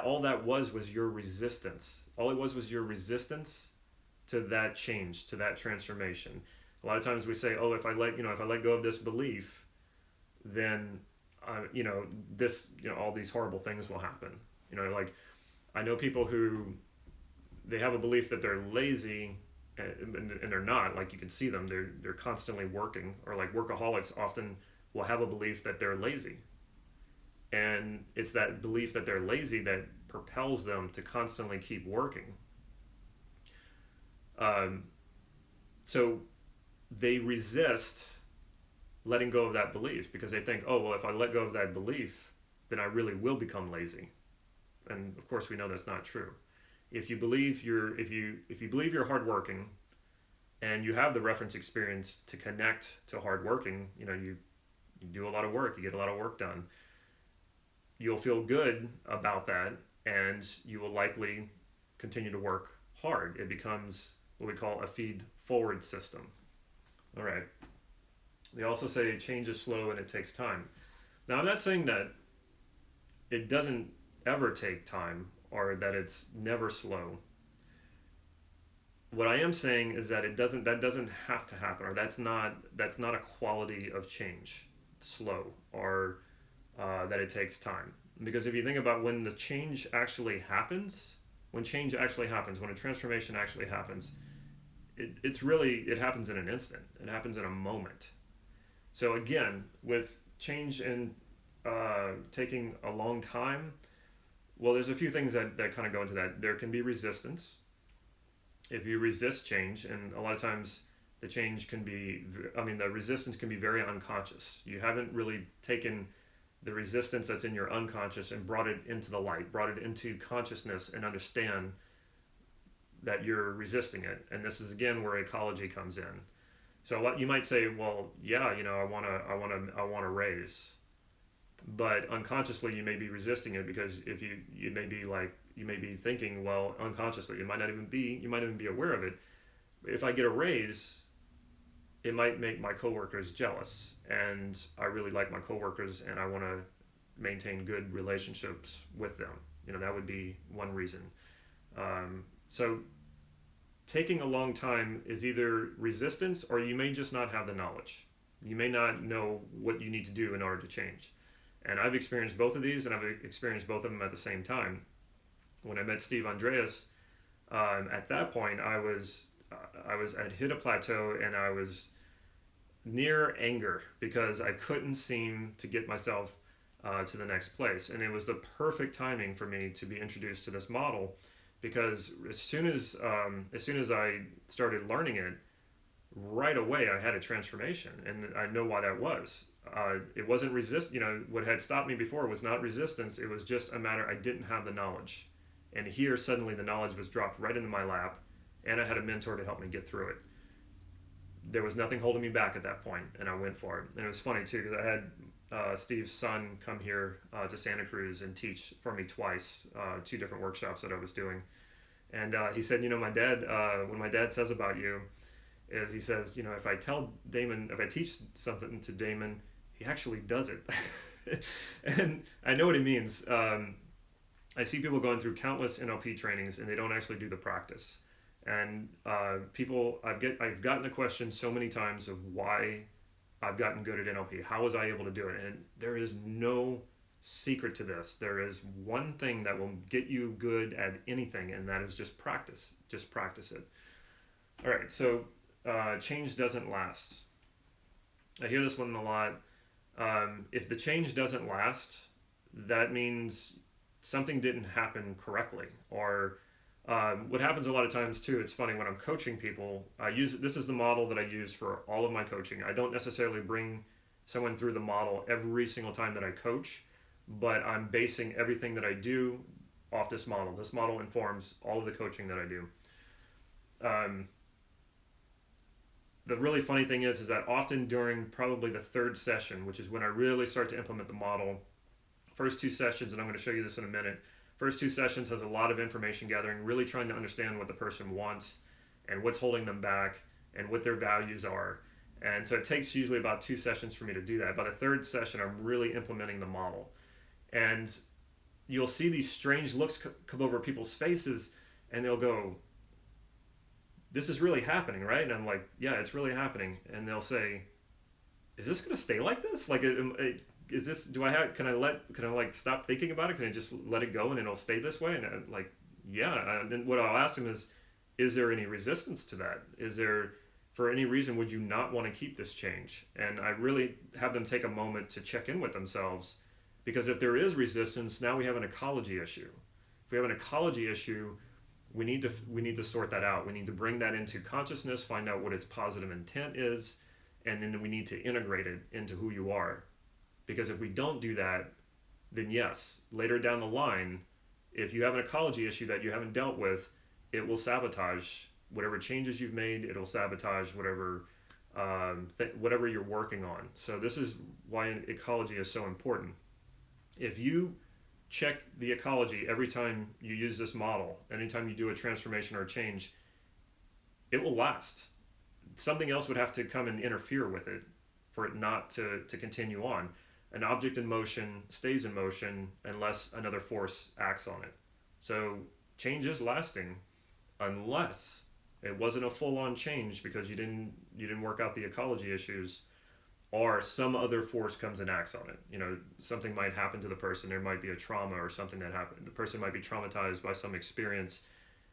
all that was your resistance. All it was your resistance to that change, to that transformation. A lot of times we say, oh, if I let go of this belief, then all these horrible things will happen. Like I know people who they have a belief that they're lazy, and they're not. Like you can see them, they're constantly working, or like workaholics often will have a belief that they're lazy. And it's that belief that they're lazy that propels them to constantly keep working. So they resist letting go of that belief because they think, oh, well, if I let go of that belief, then I really will become lazy. And of course, we know that's not true. If you believe you're hardworking, and you have the reference experience to connect to hardworking, you do a lot of work, you get a lot of work done. You'll feel good about that, and you will likely continue to work hard. It becomes what we call a feed-forward system. All right. They also say change is slow and it takes time. Now, I'm not saying that it doesn't ever take time or that it's never slow. What I am saying is that that doesn't have to happen, or that's not a quality of change, slow, or that it takes time. Because if you think about when the change actually happens, when a transformation actually happens, it happens in an instant. It happens in a moment. So again, with change and taking a long time, well, there's a few things that kind of go into that. There can be resistance. if you resist change, and a lot of times the change can be, the resistance can be very unconscious. You haven't really taken the resistance that's in your unconscious and brought it into the light, brought it into consciousness, and understand that you're resisting it. And this is again where ecology comes in. So what you might say, well, yeah, I want to raise, but unconsciously you may be resisting it because if you may be thinking, well, unconsciously you might even be aware of it. If I get a raise, it might make my coworkers jealous, and I really like my coworkers, and I want to maintain good relationships with them. That would be one reason. So taking a long time is either resistance, or you may just not have the knowledge. You may not know what you need to do in order to change. And I've experienced both of these, and I've experienced both of them at the same time. When I met Steve Andreas, at that point, I'd hit a plateau, and I was near anger because I couldn't seem to get myself to the next place. And it was the perfect timing for me to be introduced to this model, because as soon as I started learning it, right away I had a transformation, and I know why that was. It wasn't what had stopped me before was not resistance. It was just a matter I didn't have the knowledge, and here suddenly the knowledge was dropped right into my lap, and I had a mentor to help me get through it. There was nothing holding me back at that point, and I went for it. And it was funny too, because I had Steve's son come here to Santa Cruz and teach for me twice, two different workshops that I was doing. And he said, my dad, what my dad says about you is, he says, if I teach something to Damon, he actually does it. And I know what he means. I see people going through countless NLP trainings, and they don't actually do the practice. And I've gotten the question so many times of why I've gotten good at NLP. How was I able to do it? And there is no secret to this. There is one thing that will get you good at anything, and that is just practice. Just practice it. All right, so change doesn't last. I hear this one a lot. If the change doesn't last, that means something didn't happen correctly, or what happens a lot of times too, it's funny, when I'm coaching people, this is the model that I use for all of my coaching. I don't necessarily bring someone through the model every single time that I coach, but I'm basing everything that I do off this model. This model informs all of the coaching that I do. The really funny thing is that often during probably the third session, which is when I really start to implement the model, first two sessions, and I'm going to show you this in a minute, first two sessions has a lot of information gathering, really trying to understand what the person wants and what's holding them back and what their values are. And so it takes usually about 2 sessions for me to do that. By the third session, I'm really implementing the model. And you'll see these strange looks come over people's faces, and they'll go, "This is really happening, right?" And I'm like, "Yeah, it's really happening." And they'll say, "Is this going to stay like this? Like, is this, can I stop thinking about it? Can I just let it go and it'll stay this way?" And I'm like, yeah. And what I'll ask them is there any resistance to that? Is there, for any reason, would you not want to keep this change? And I really have them take a moment to check in with themselves, because if there is resistance, now we have an ecology issue. If we have an ecology issue, we need to sort that out. We need to bring that into consciousness, find out what its positive intent is, and then we need to integrate it into who you are. Because if we don't do that, then yes, later down the line, if you have an ecology issue that you haven't dealt with, it will sabotage whatever changes you've made. It'll sabotage whatever you're working on. So this is why ecology is so important. If you check the ecology every time you use this model, anytime you do a transformation or a change, it will last. Something else would have to come and interfere with it for it not to continue on. An object in motion stays in motion unless another force acts on it. So change is lasting unless it wasn't a full-on change because you didn't work out the ecology issues, or some other force comes and acts on it. Something might happen to the person. There might be a trauma or something that happened. The person might be traumatized by some experience,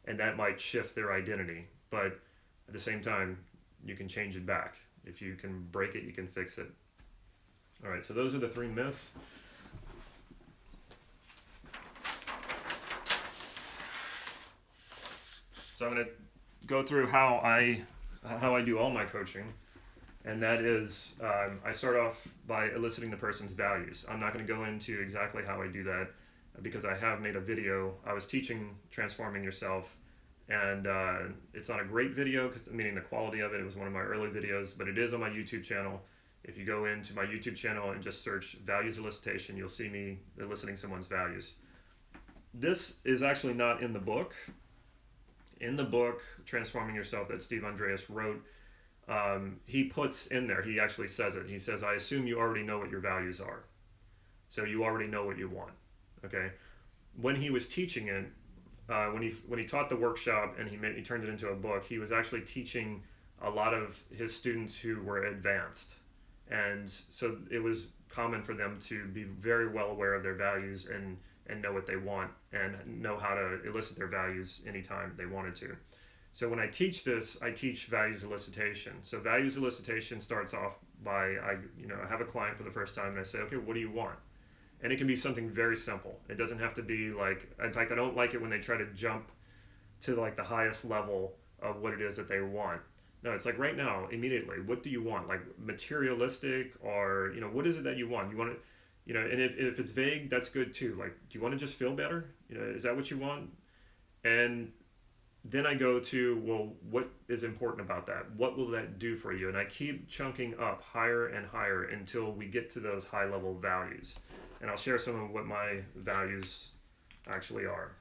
and that might shift their identity. But at the same time, you can change it back. If you can break it, you can fix it. All right, so those are the 3 myths. So I'm going to go through how I do all my coaching, and that is I start off by eliciting the person's values. I'm not going to go into exactly how I do that because I have made a video. I was teaching transforming yourself, and it's not a great video, meaning the quality of it. It was one of my early videos, but it is on my YouTube channel. If you go into my YouTube channel and just search values elicitation, you'll see me eliciting someone's values. This is actually not in the book. In the book, Transforming Yourself, that Steve Andreas wrote, he puts in there, he actually says it. He says, I assume you already know what your values are. So you already know what you want. Okay? When he was teaching it, when he taught the workshop and he turned it into a book, he was actually teaching a lot of his students who were advanced. And so it was common for them to be very well aware of their values and know what they want and know how to elicit their values anytime they wanted to. So when I teach this, I teach values elicitation. So values elicitation starts off by I have a client for the first time and I say, okay, what do you want? And it can be something very simple. It doesn't have to be like, in fact, I don't like it when they try to jump to like the highest level of what it is that they want. No, it's like right now, immediately, what do you want? Like materialistic, or, what is it that you want? You want it, and if it's vague, that's good too. Like, do you want to just feel better? Is that what you want? And then I go to, well, what is important about that? What will that do for you? And I keep chunking up higher and higher until we get to those high level values. And I'll share some of what my values actually are.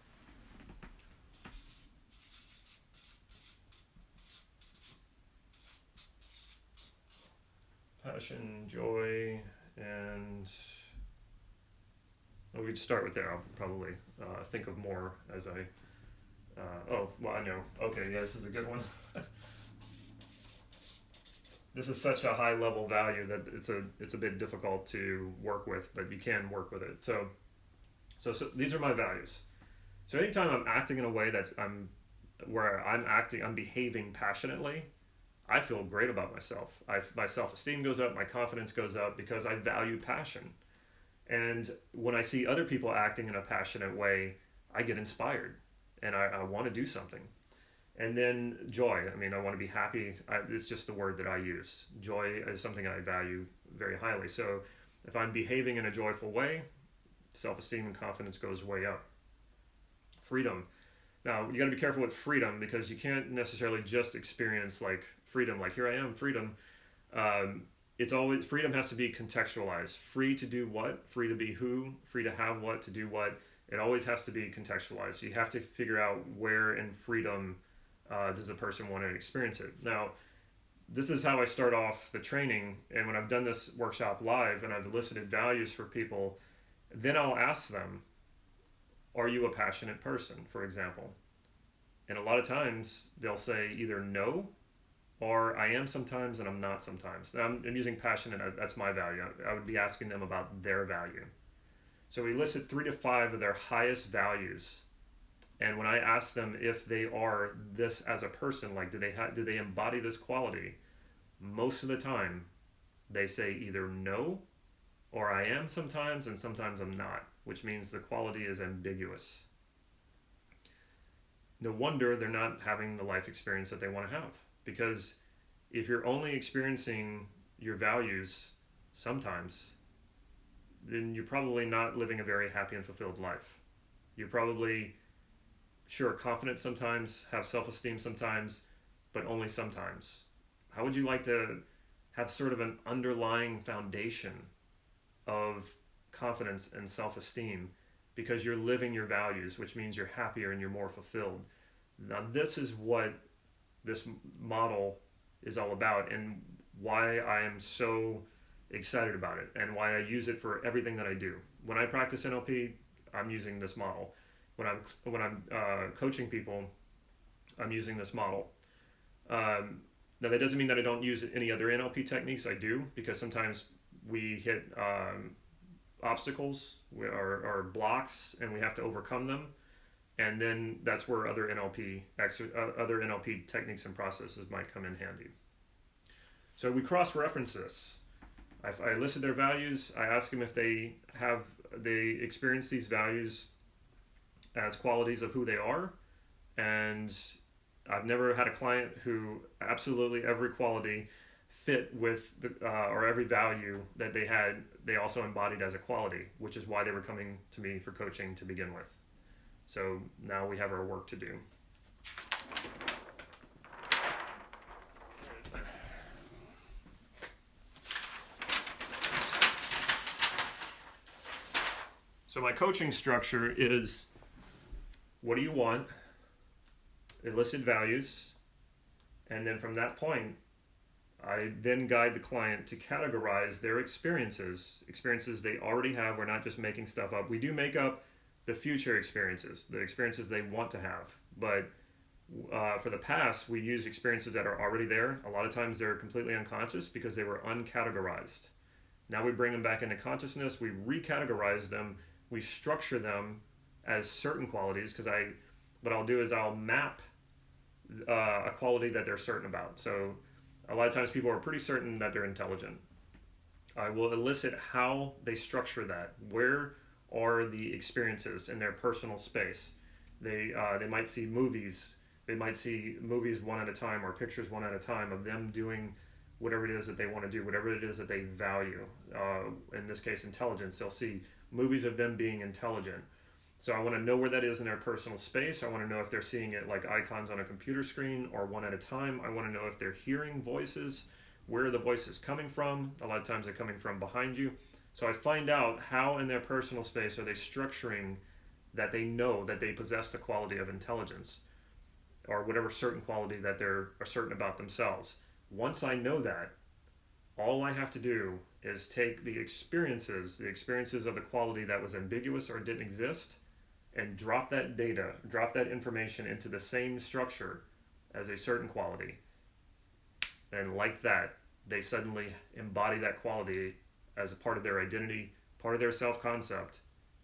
Passion, joy, and we could start with there. I'll probably think of more as I. I know. Okay, yeah, this is a good one. This is such a high level value that it's a bit difficult to work with, but you can work with it. So these are my values. So anytime I'm acting in a way I'm behaving passionately, I feel great about myself. My self-esteem goes up, my confidence goes up because I value passion. And when I see other people acting in a passionate way, I get inspired and I want to do something. And then joy. I want to be happy. It's just the word that I use. Joy is something I value very highly. So if I'm behaving in a joyful way, self-esteem and confidence goes way up. Freedom. Now, you got to be careful with freedom because you can't necessarily just experience like freedom, like here I am, freedom. It's always, freedom has to be contextualized. Free to do what? Free to be who? Free to have what? To do what? It always has to be contextualized. So you have to figure out where in freedom does a person want to experience it. Now, this is how I start off the training. And when I've done this workshop live and I've elicited values for people, then I'll ask them, are you a passionate person, for example? And a lot of times they'll say either no, or I am sometimes and I'm not sometimes. Now I'm using passionate, that's my value. I would be asking them about their value. So we elicit 3 to 5 of their highest values. And when I ask them if they are this as a person, like do they embody this quality, most of the time they say either no, or I am sometimes and sometimes I'm not, which means the quality is ambiguous. No wonder they're not having the life experience that they want to have. Because if you're only experiencing your values sometimes, then you're probably not living a very happy and fulfilled life. You're probably, sure, confident sometimes, have self-esteem sometimes, but only sometimes. How would you like to have sort of an underlying foundation of confidence and self-esteem because you're living your values, which means you're happier and you're more fulfilled? Now, this is what this model is all about and why I am so excited about it and why I use it for everything that I do. When I practice NLP, I'm using this model. When I'm coaching people, I'm using this model. Now that doesn't mean that I don't use any other NLP techniques. I do, because sometimes we hit obstacles or blocks and we have to overcome them. And then that's where other NLP techniques and processes might come in handy. So we cross-reference this. I elicit their values. I ask them if they experience these values as qualities of who they are, and I've never had a client who absolutely every quality fit with or every value that they had, they also embodied as a quality, which is why they were coming to me for coaching to begin with. So now we have our work to do. So my coaching structure is, what do you want? Elicit values. And then from that point, I then guide the client to categorize their experiences they already have. We're not just making stuff up. We do make up the future experiences, the experiences they want to have. But for the past, we use experiences that are already there. A lot of times they're completely unconscious because they were uncategorized. Now we bring them back into consciousness, we recategorize them, we structure them as certain qualities, because what I'll do is I'll map a quality that they're certain about. So a lot of times people are pretty certain that they're intelligent. I will elicit how they structure that. Where are the experiences in their personal space? They might see movies. They might see movies one at a time, or pictures one at a time of them doing whatever it is that they want to do, whatever it is that they value. In this case, intelligence. They'll see movies of them being intelligent. So I want to know where that is in their personal space. I want to know if they're seeing it like icons on a computer screen or one at a time. I want to know if they're hearing voices. Where are the voices coming from? A lot of times they're coming from behind you. So I find out how in their personal space are they structuring that they know that they possess the quality of intelligence, or whatever certain quality that they're certain about themselves. Once I know that, all I have to do is take the experiences of the quality that was ambiguous or didn't exist, and drop that data, drop that information into the same structure as a certain quality. And like that, they suddenly embody that quality as a part of their identity, part of their self-concept.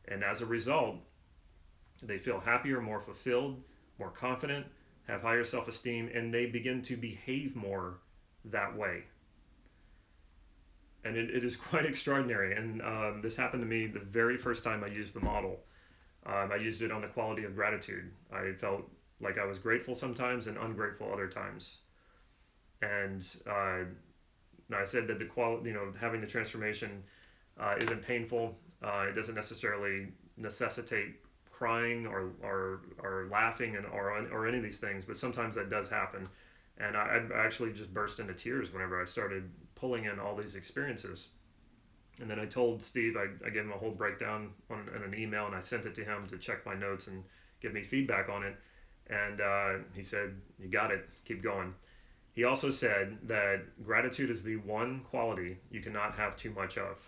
And as a result, they feel happier, more fulfilled, more confident, have higher self-esteem, and they begin to behave more that way. And it is quite extraordinary. And this happened to me the very first time I used the model. I used it on the quality of gratitude. I felt like I was grateful sometimes and ungrateful other times. And I said that the quality, having the transformation isn't painful. It doesn't necessarily necessitate crying or laughing or any of these things, but sometimes that does happen. And I actually just burst into tears whenever I started pulling in all these experiences. And then I told Steve, I gave him a whole breakdown in an email, and I sent it to him to check my notes and give me feedback on it. And he said, "You got it, keep going." He also said that gratitude is the one quality you cannot have too much of.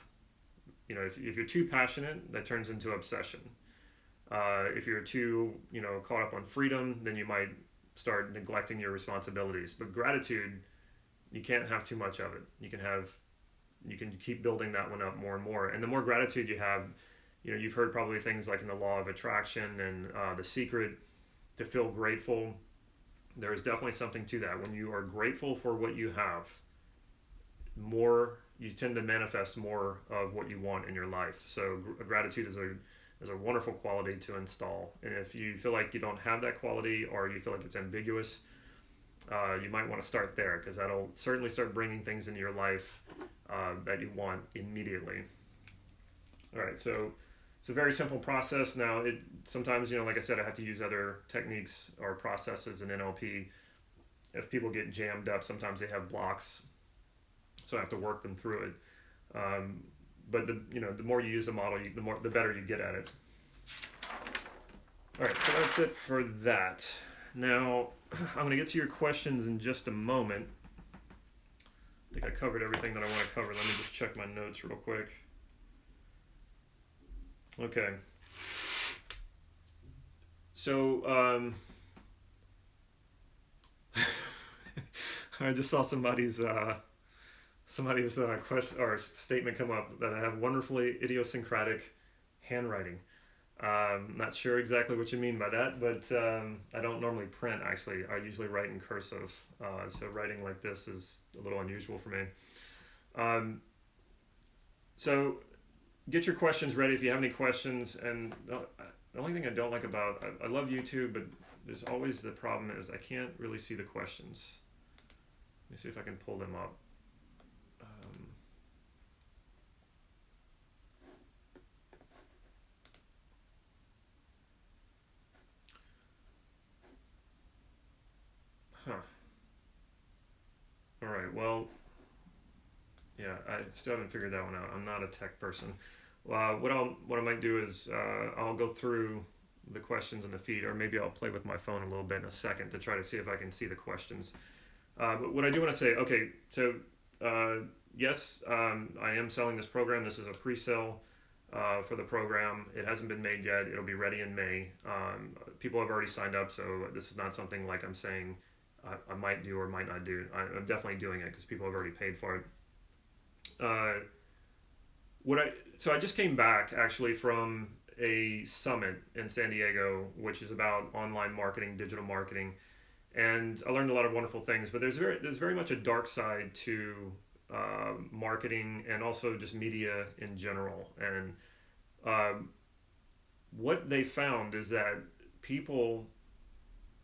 If you're too passionate, that turns into obsession. If you're too, caught up on freedom, then you might start neglecting your responsibilities. But gratitude, you can't have too much of it. You can keep building that one up more and more. And the more gratitude you have, you've heard probably things like in the law of attraction and The Secret, to feel grateful. There is definitely something to that. When you are grateful for what you have, you tend to manifest more of what you want in your life. So gratitude is a wonderful quality to install. And if you feel like you don't have that quality, or you feel like it's ambiguous, you might want to start there, because that'll certainly start bringing things into your life that you want immediately. All right, so it's a very simple process. Now, sometimes, like I said, I have to use other techniques or processes in NLP. If people get jammed up, sometimes they have blocks, so I have to work them through it. But the more you use the model, the better you get at it. All right, so that's it for that. Now, I'm going to get to your questions in just a moment. I think I covered everything that I want to cover. Let me just check my notes real quick. Okay. So, I just saw somebody's question or statement come up that I have wonderfully idiosyncratic handwriting. Not sure exactly what you mean by that, but I don't normally print, actually. I usually write in cursive, so writing like this is a little unusual for me. So get your questions ready if you have any questions. And the only thing I don't like about, I love YouTube, but there's always the problem is I can't really see the questions. Let me see if I can pull them up. Huh. All right. Well, yeah, I still haven't figured that one out. I'm not a tech person. What I might do is I'll go through the questions in the feed, or maybe I'll play with my phone a little bit in a second to try to see if I can see the questions. But what I do want to say, okay, so yes, I am selling this program. This is a pre-sale for the program. It hasn't been made yet. It'll be ready in May. People have already signed up, so this is not something like I'm saying I might do or might not do. I'm definitely doing it because people have already paid for it. So I just came back actually from a summit in San Diego, which is about online marketing, digital marketing, and I learned a lot of wonderful things. But there's very much a dark side to marketing and also just media in general. And what they found is that people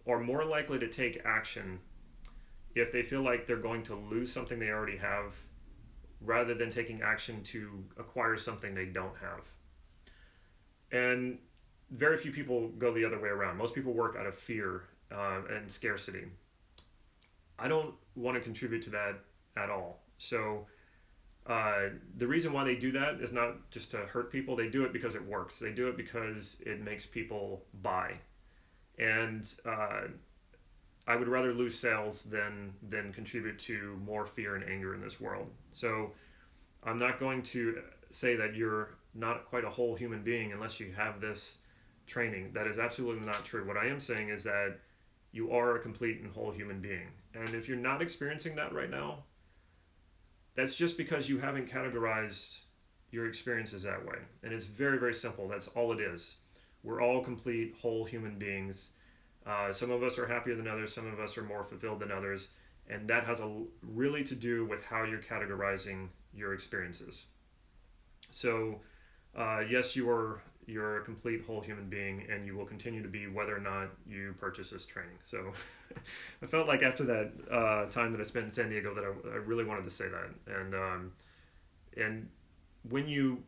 are more likely to take action if they feel like they're going to lose something they already have, rather than taking action to acquire something they don't have. And very few people go the other way around. Most people work out of fear and scarcity. I don't want to contribute to that at all. So the reason why they do that is not just to hurt people. They do it because it works. They do it because it makes people buy. And I would rather lose sales than contribute to more fear and anger in this world. So I'm not going to say that you're not quite a whole human being unless you have this training. That is absolutely not true. What I am saying is that you are a complete and whole human being. And if you're not experiencing that right now, that's just because you haven't categorized your experiences that way. And it's very, very simple. That's all it is. We're all complete, whole human beings. Some of us are happier than others. Some of us are more fulfilled than others. And that has really to do with how you're categorizing your experiences. So, yes, you're a complete whole human being, and you will continue to be whether or not you purchase this training. So I felt like after that time that I spent in San Diego that I really wanted to say that. And when you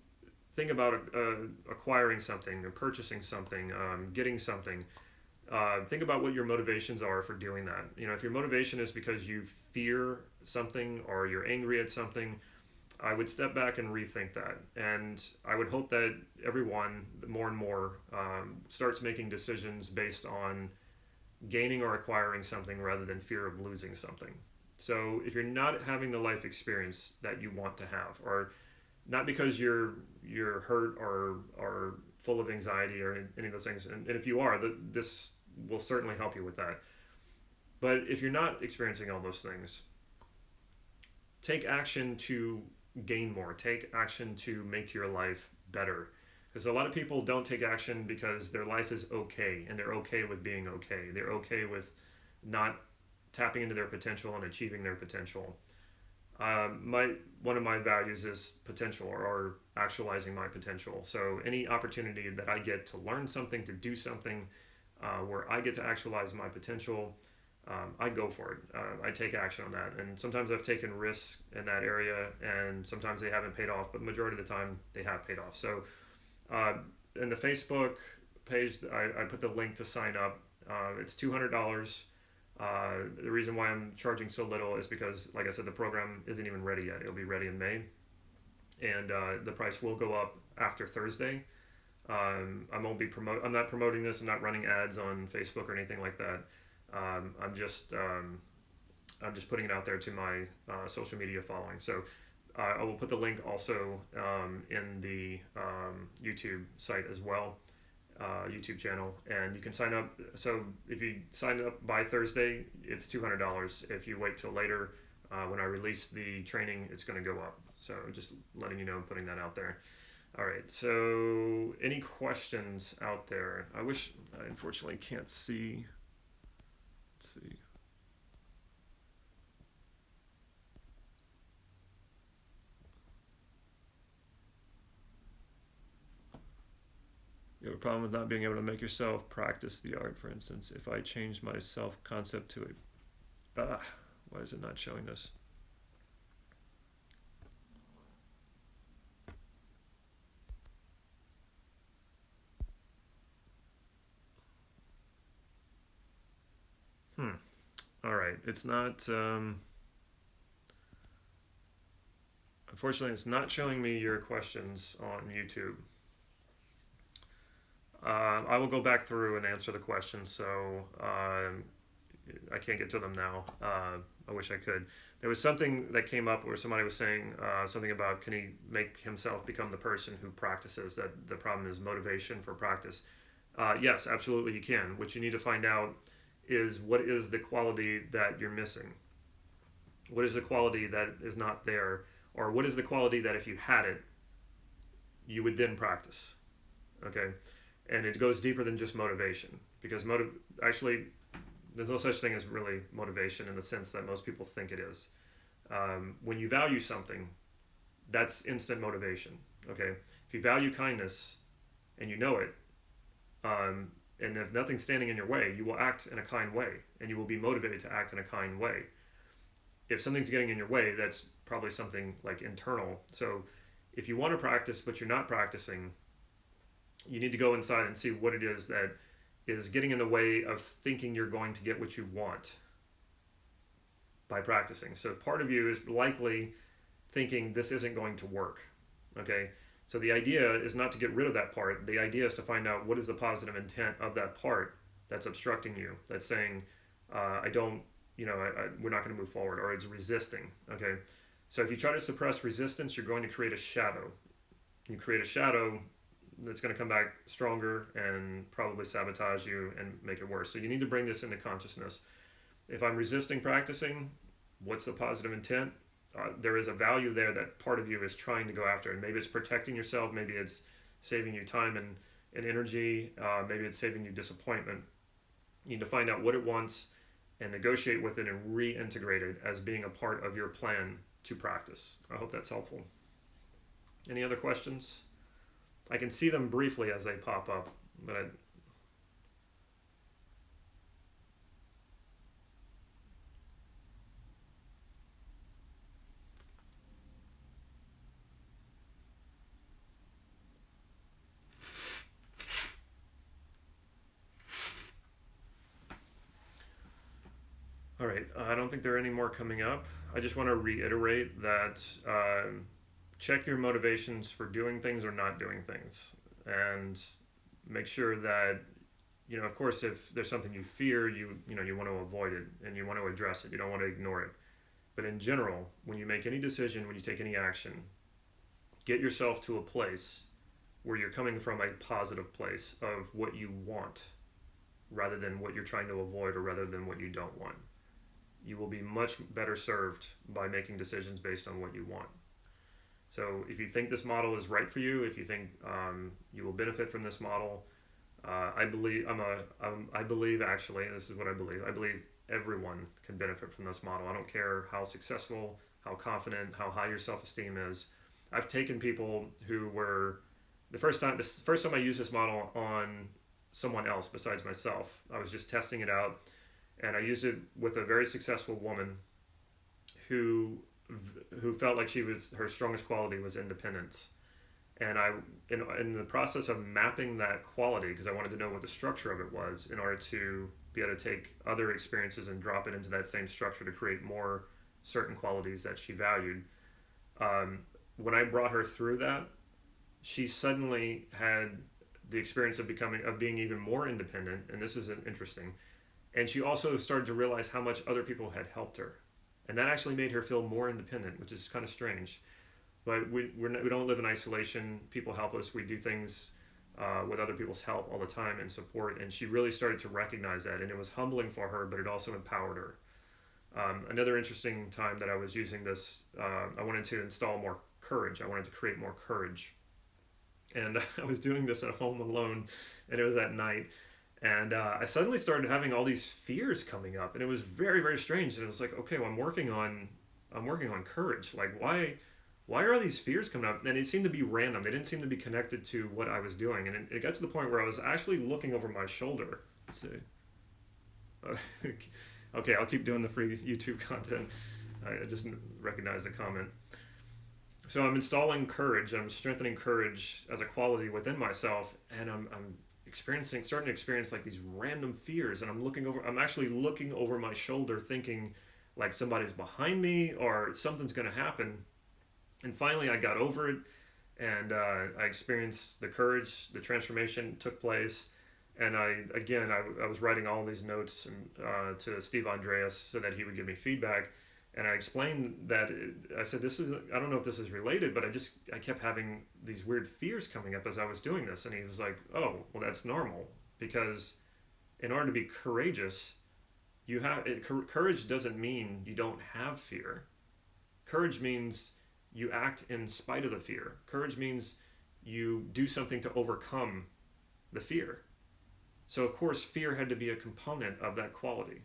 think about acquiring something or purchasing something, getting something, think about what your motivations are for doing that. If your motivation is because you fear something or you're angry at something, I would step back and rethink that. And I would hope that everyone more and more starts making decisions based on gaining or acquiring something rather than fear of losing something. So if you're not having the life experience that you want to have, or not because you're hurt or full of anxiety or any of those things, and if you are, this will certainly help you with that. But if you're not experiencing all those things, take action to gain more. Take action to make your life better. Because a lot of people don't take action because their life is okay, and they're okay with being okay. They're okay with not tapping into their potential and achieving their potential. One of my values is potential, or actualizing my potential. So any opportunity that I get to learn something, to do something where I get to actualize my potential, I go for it. I take action on that. And sometimes I've taken risks in that area, and sometimes they haven't paid off, but majority of the time they have paid off. So in the Facebook page, I put the link to sign up. It's $200. The reason why I'm charging so little is because, like I said, the program isn't even ready yet. It'll be ready in May. And the price will go up after Thursday. I'm not promoting this. I'm not running ads on Facebook or anything like that. I'm just putting it out there to my social media following. So I will put the link also in the YouTube site as well, YouTube channel, and you can sign up. So if you sign up by Thursday, it's $200. If you wait till later, when I release the training, it's going to go up. So just letting you know, putting that out there. All right, so any questions out there? I unfortunately can't see. Let's see. Got a have a problem with not being able to make yourself practice the art. For instance, if I change my self-concept to a... why is it not showing this? All right. It's not... unfortunately, it's not showing me your questions on YouTube. I will go back through and answer the questions, so I can't get to them now. I wish I could. There was something that came up where somebody was saying something about, can he make himself become the person who practices? That the problem is motivation for practice. Yes, absolutely you can. What you need to find out is, what is the quality that you're missing? What is the quality that is not there? Or what is the quality that if you had it, you would then practice? Okay? And it goes deeper than just motivation, because actually, there's no such thing as really motivation in the sense that most people think it is. When you value something, that's instant motivation. Okay, if you value kindness and you know it, and if nothing's standing in your way, you will act in a kind way, and you will be motivated to act in a kind way. If something's getting in your way, that's probably something like internal. So if you want to practice but you're not practicing, you need to go inside and see what it is that is getting in the way of thinking you're going to get what you want by practicing. So part of you is likely thinking this isn't going to work. Okay, so the idea is not to get rid of that part. The idea is to find out what is the positive intent of that part that's obstructing you, that's saying, I don't, we're not going to move forward, or it's resisting. Okay, so if you try to suppress resistance, you're going to create a shadow. You create a shadow that's going to come back stronger and probably sabotage you and make it worse. So you need to bring this into consciousness. If I'm resisting practicing, what's the positive intent? There is a value there that part of you is trying to go after, and maybe it's protecting yourself, maybe it's saving you time and energy, maybe it's saving you disappointment. You need to find out what it wants and negotiate with it and reintegrate it as being a part of your plan to practice. I hope that's helpful. Any other questions? I can see them briefly as they pop up, but all right, I don't think there are any more coming up. I just want to reiterate that check your motivations for doing things or not doing things, and make sure that, of course, if there's something you fear, you want to avoid it and you want to address it. You don't want to ignore it. But in general, when you make any decision, when you take any action, get yourself to a place where you're coming from a positive place of what you want, rather than what you're trying to avoid, or rather than what you don't want. You will be much better served by making decisions based on what you want. So if you think this model is right for you, if you think you will benefit from this model, I believe actually, this is what I believe. I believe everyone can benefit from this model. I don't care how successful, how confident, how high your self-esteem is. I've taken people who were the first time I used this model on someone else besides myself. I was just testing it out, and I used it with a very successful woman who felt like her strongest quality was independence. And in the process of mapping that quality, because I wanted to know what the structure of it was in order to be able to take other experiences and drop it into that same structure to create more certain qualities that she valued. When I brought her through that, she suddenly had the experience of being even more independent, and this is interesting. And she also started to realize how much other people had helped her. And that actually made her feel more independent, which is kind of strange. But we don't live in isolation. People help us. We do things with other people's help all the time and support. And she really started to recognize that. And it was humbling for her, but it also empowered her. Another interesting time that I was using this, I wanted to install more courage. I wanted to create more courage. And I was doing this at home alone, and it was at night. And I suddenly started having all these fears coming up, and it was very, very strange. And it was like, okay, well, I'm working on courage. Like, why why are all these fears coming up? And it seemed to be random. They didn't seem to be connected to what I was doing. And it got to the point where I was actually looking over my shoulder. Let's see. Okay, I'll keep doing the free YouTube content. I just recognized the comment. So I'm installing courage. I'm strengthening courage as a quality within myself, and I'm starting to experience like these random fears. And I'm actually looking over my shoulder, thinking like somebody's behind me or something's going to happen. And finally, I got over it, and I experienced the courage. The transformation took place, and I was writing all these notes to Steve Andreas so that he would give me feedback. And I explained that I said, I don't know if this is related, but I kept having these weird fears coming up as I was doing this. And he was like, oh, well, that's normal, because in order to be courageous, courage doesn't mean you don't have fear. Courage means you act in spite of the fear. Courage means you do something to overcome the fear. So of course, fear had to be a component of that quality.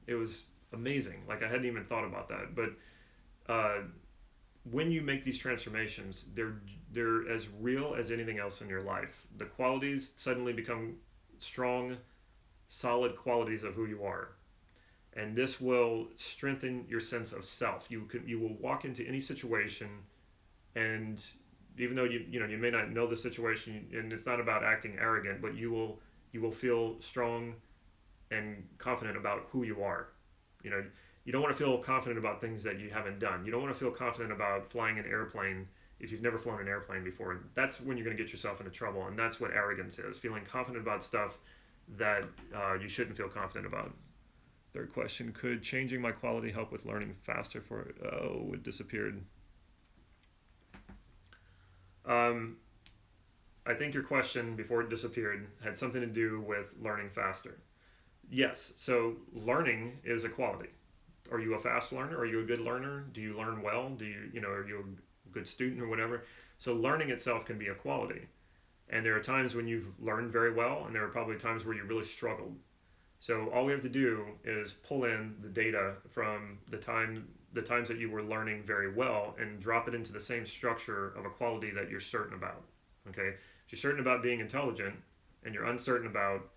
It was amazing. Like, I hadn't even thought about that. But when you make these transformations, they're as real as anything else in your life. The qualities suddenly become strong, solid qualities of who you are. And this will strengthen your sense of self. You will walk into any situation, and even though you may not know the situation, and it's not about acting arrogant, but you will feel strong and confident about who you are. You don't want to feel confident about things that you haven't done. You don't want to feel confident about flying an airplane if you've never flown an airplane before. That's when you're going to get yourself into trouble, and that's what arrogance is: feeling confident about stuff that you shouldn't feel confident about. Third question: could changing my quality help with learning faster? It disappeared. I think your question before it disappeared had something to do with learning faster. Yes, so learning is a quality. Are you a fast learner? Are you a good learner? Do you learn well? Are you a good student or whatever? So learning itself can be a quality. And there are times when you've learned very well, and there are probably times where you really struggled. So all we have to do is pull in the data from the times that you were learning very well and drop it into the same structure of a quality that you're certain about. Okay, if you're certain about being intelligent and you're uncertain about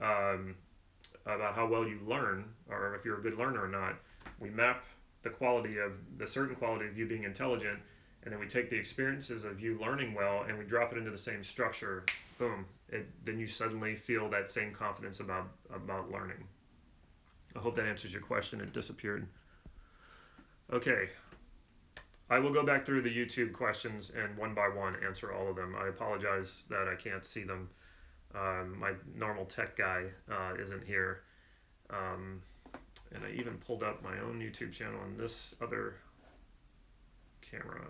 how well you learn, or if you're a good learner or not, we map the certain quality of you being intelligent, and then we take the experiences of you learning well and we drop it into the same structure. Boom. Then you suddenly feel that same confidence about learning. I hope that answers your question. It disappeared. Okay. I will go back through the YouTube questions and one by one answer all of them. I apologize that I can't see them. My normal tech guy isn't here. And I even pulled up my own YouTube channel on this other camera.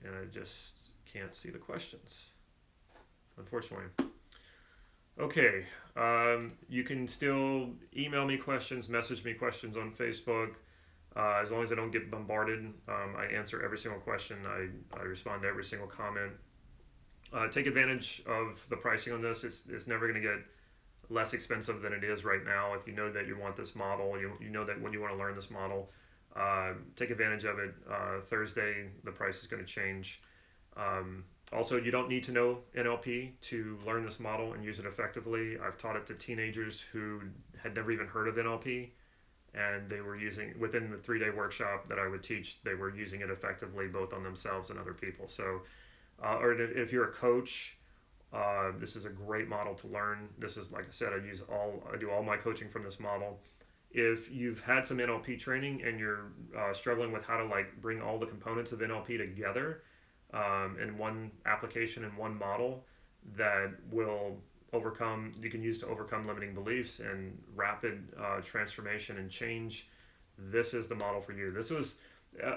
And I just can't see the questions, unfortunately. Okay, you can still email me questions, message me questions on Facebook. As long as I don't get bombarded, I answer every single question. I respond to every single comment. Take advantage of the pricing on this. It's never going to get less expensive than it is right now. If you know that you want this model, you know that when you want to learn this model, take advantage of it. Thursday, the price is going to change. Also, you don't need to know NLP to learn this model and use it effectively. I've taught it to teenagers who had never even heard of NLP, and they were using, within the 3-day workshop that I would teach, they were using it effectively both on themselves and other people. So, or if you're a coach, this is a great model to learn. This is, like I said, I do all my coaching from this model. If you've had some NLP training and you're struggling with how to bring all the components of NLP together in one application, in one model that you can use to overcome limiting beliefs and rapid transformation and change, this is the model for you. This was,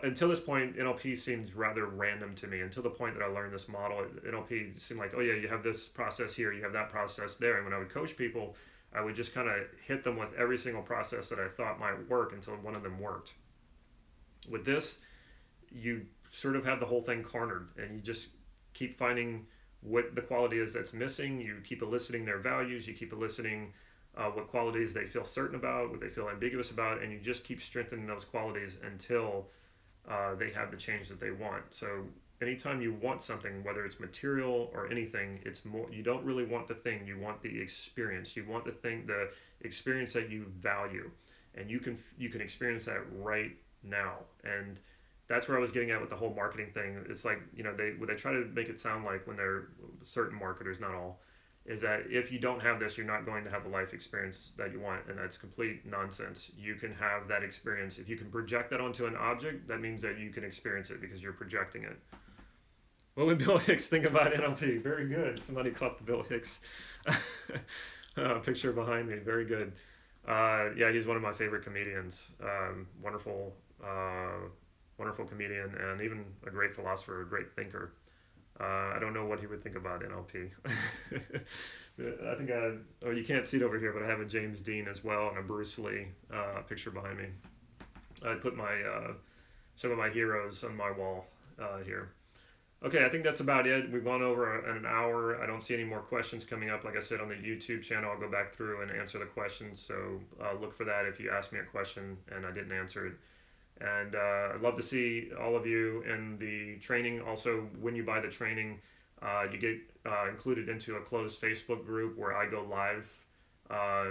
until this point, NLP seemed rather random to me. Until the point that I learned this model, NLP seemed like, oh yeah, you have this process here, you have that process there. And when I would coach people, I would just kind of hit them with every single process that I thought might work until one of them worked. With this, you sort of have the whole thing cornered, and you just keep finding what the quality is that's missing. You keep eliciting their values, you keep eliciting what qualities they feel certain about, what they feel ambiguous about, and you just keep strengthening those qualities until they have the change that they want. So anytime you want something, whether it's material or anything, it's more, you don't really want the thing, you want the experience. You want the thing, the experience that you value, and you can experience that right now. And that's where I was getting at with the whole marketing thing. It's like, they try to make it sound like, when they're certain marketers, not all, is that if you don't have this, you're not going to have the life experience that you want, and that's complete nonsense. You can have that experience. If you can project that onto an object, that means that you can experience it because you're projecting it. What would Bill Hicks think about NLP? Very good. Somebody caught the Bill Hicks picture behind me. Very good. Yeah, he's one of my favorite comedians. Wonderful, wonderful comedian, and even a great philosopher, a great thinker. I don't know what he would think about NLP. I think you can't see it over here, but I have a James Dean as well and a Bruce Lee picture behind me. I put some of my heroes on my wall here. Okay, I think that's about it. We've gone over an hour. I don't see any more questions coming up. Like I said, on the YouTube channel, I'll go back through and answer the questions. So look for that if you ask me a question and I didn't answer it. And I'd love to see all of you in the training. Also, when you buy the training, you get included into a closed Facebook group where I go live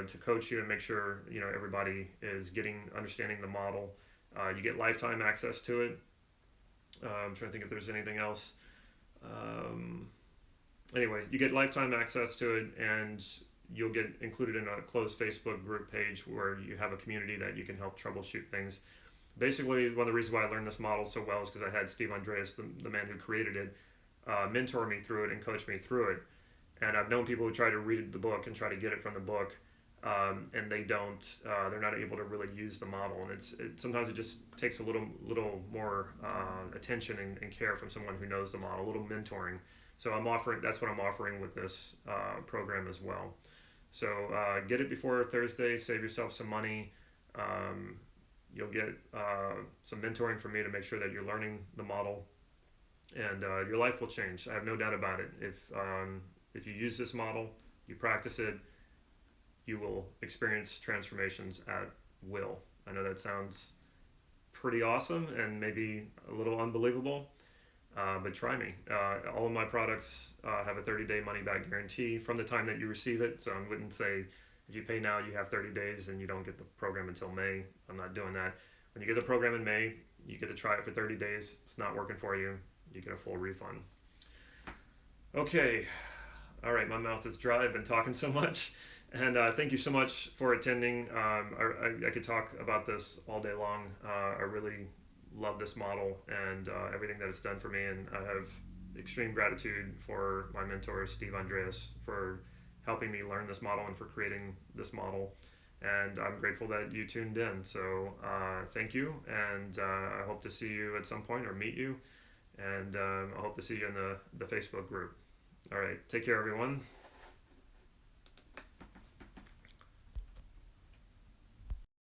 to coach you and make sure everybody is understanding the model. You get lifetime access to it. I'm trying to think if there's anything else. Anyway, you get lifetime access to it, and you'll get included in a closed Facebook group page where you have a community that you can help troubleshoot things. Basically, one of the reasons why I learned this model so well is because I had Steve Andreas, the man who created it, mentor me through it and coach me through it. And I've known people who try to read the book and try to get it from the book, and they don't. They're not able to really use the model, and sometimes it just takes a little more attention and care from someone who knows the model, a little mentoring. So that's what I'm offering with this program as well. So get it before Thursday. Save yourself some money. You'll get some mentoring from me to make sure that you're learning the model, and your life will change. I have no doubt about it. If you use this model, you practice it, you will experience transformations at will. I know that sounds pretty awesome and maybe a little unbelievable, but try me. All of my products have a 30-day money-back guarantee from the time that you receive it, so I wouldn't say if you pay now, you have 30 days and you don't get the program until May. I'm not doing that. When you get the program in May, you get to try it for 30 days. If it's not working for you, you get a full refund. Okay. All right, my mouth is dry. I've been talking so much. And thank you so much for attending. I could talk about this all day long. I really love this model and everything that it's done for me. And I have extreme gratitude for my mentor, Steve Andreas, for helping me learn this model and for creating this model. And I'm grateful that you tuned in. So thank you. And I hope to see you at some point or meet you. And I hope to see you in the Facebook group. All right. Take care, everyone.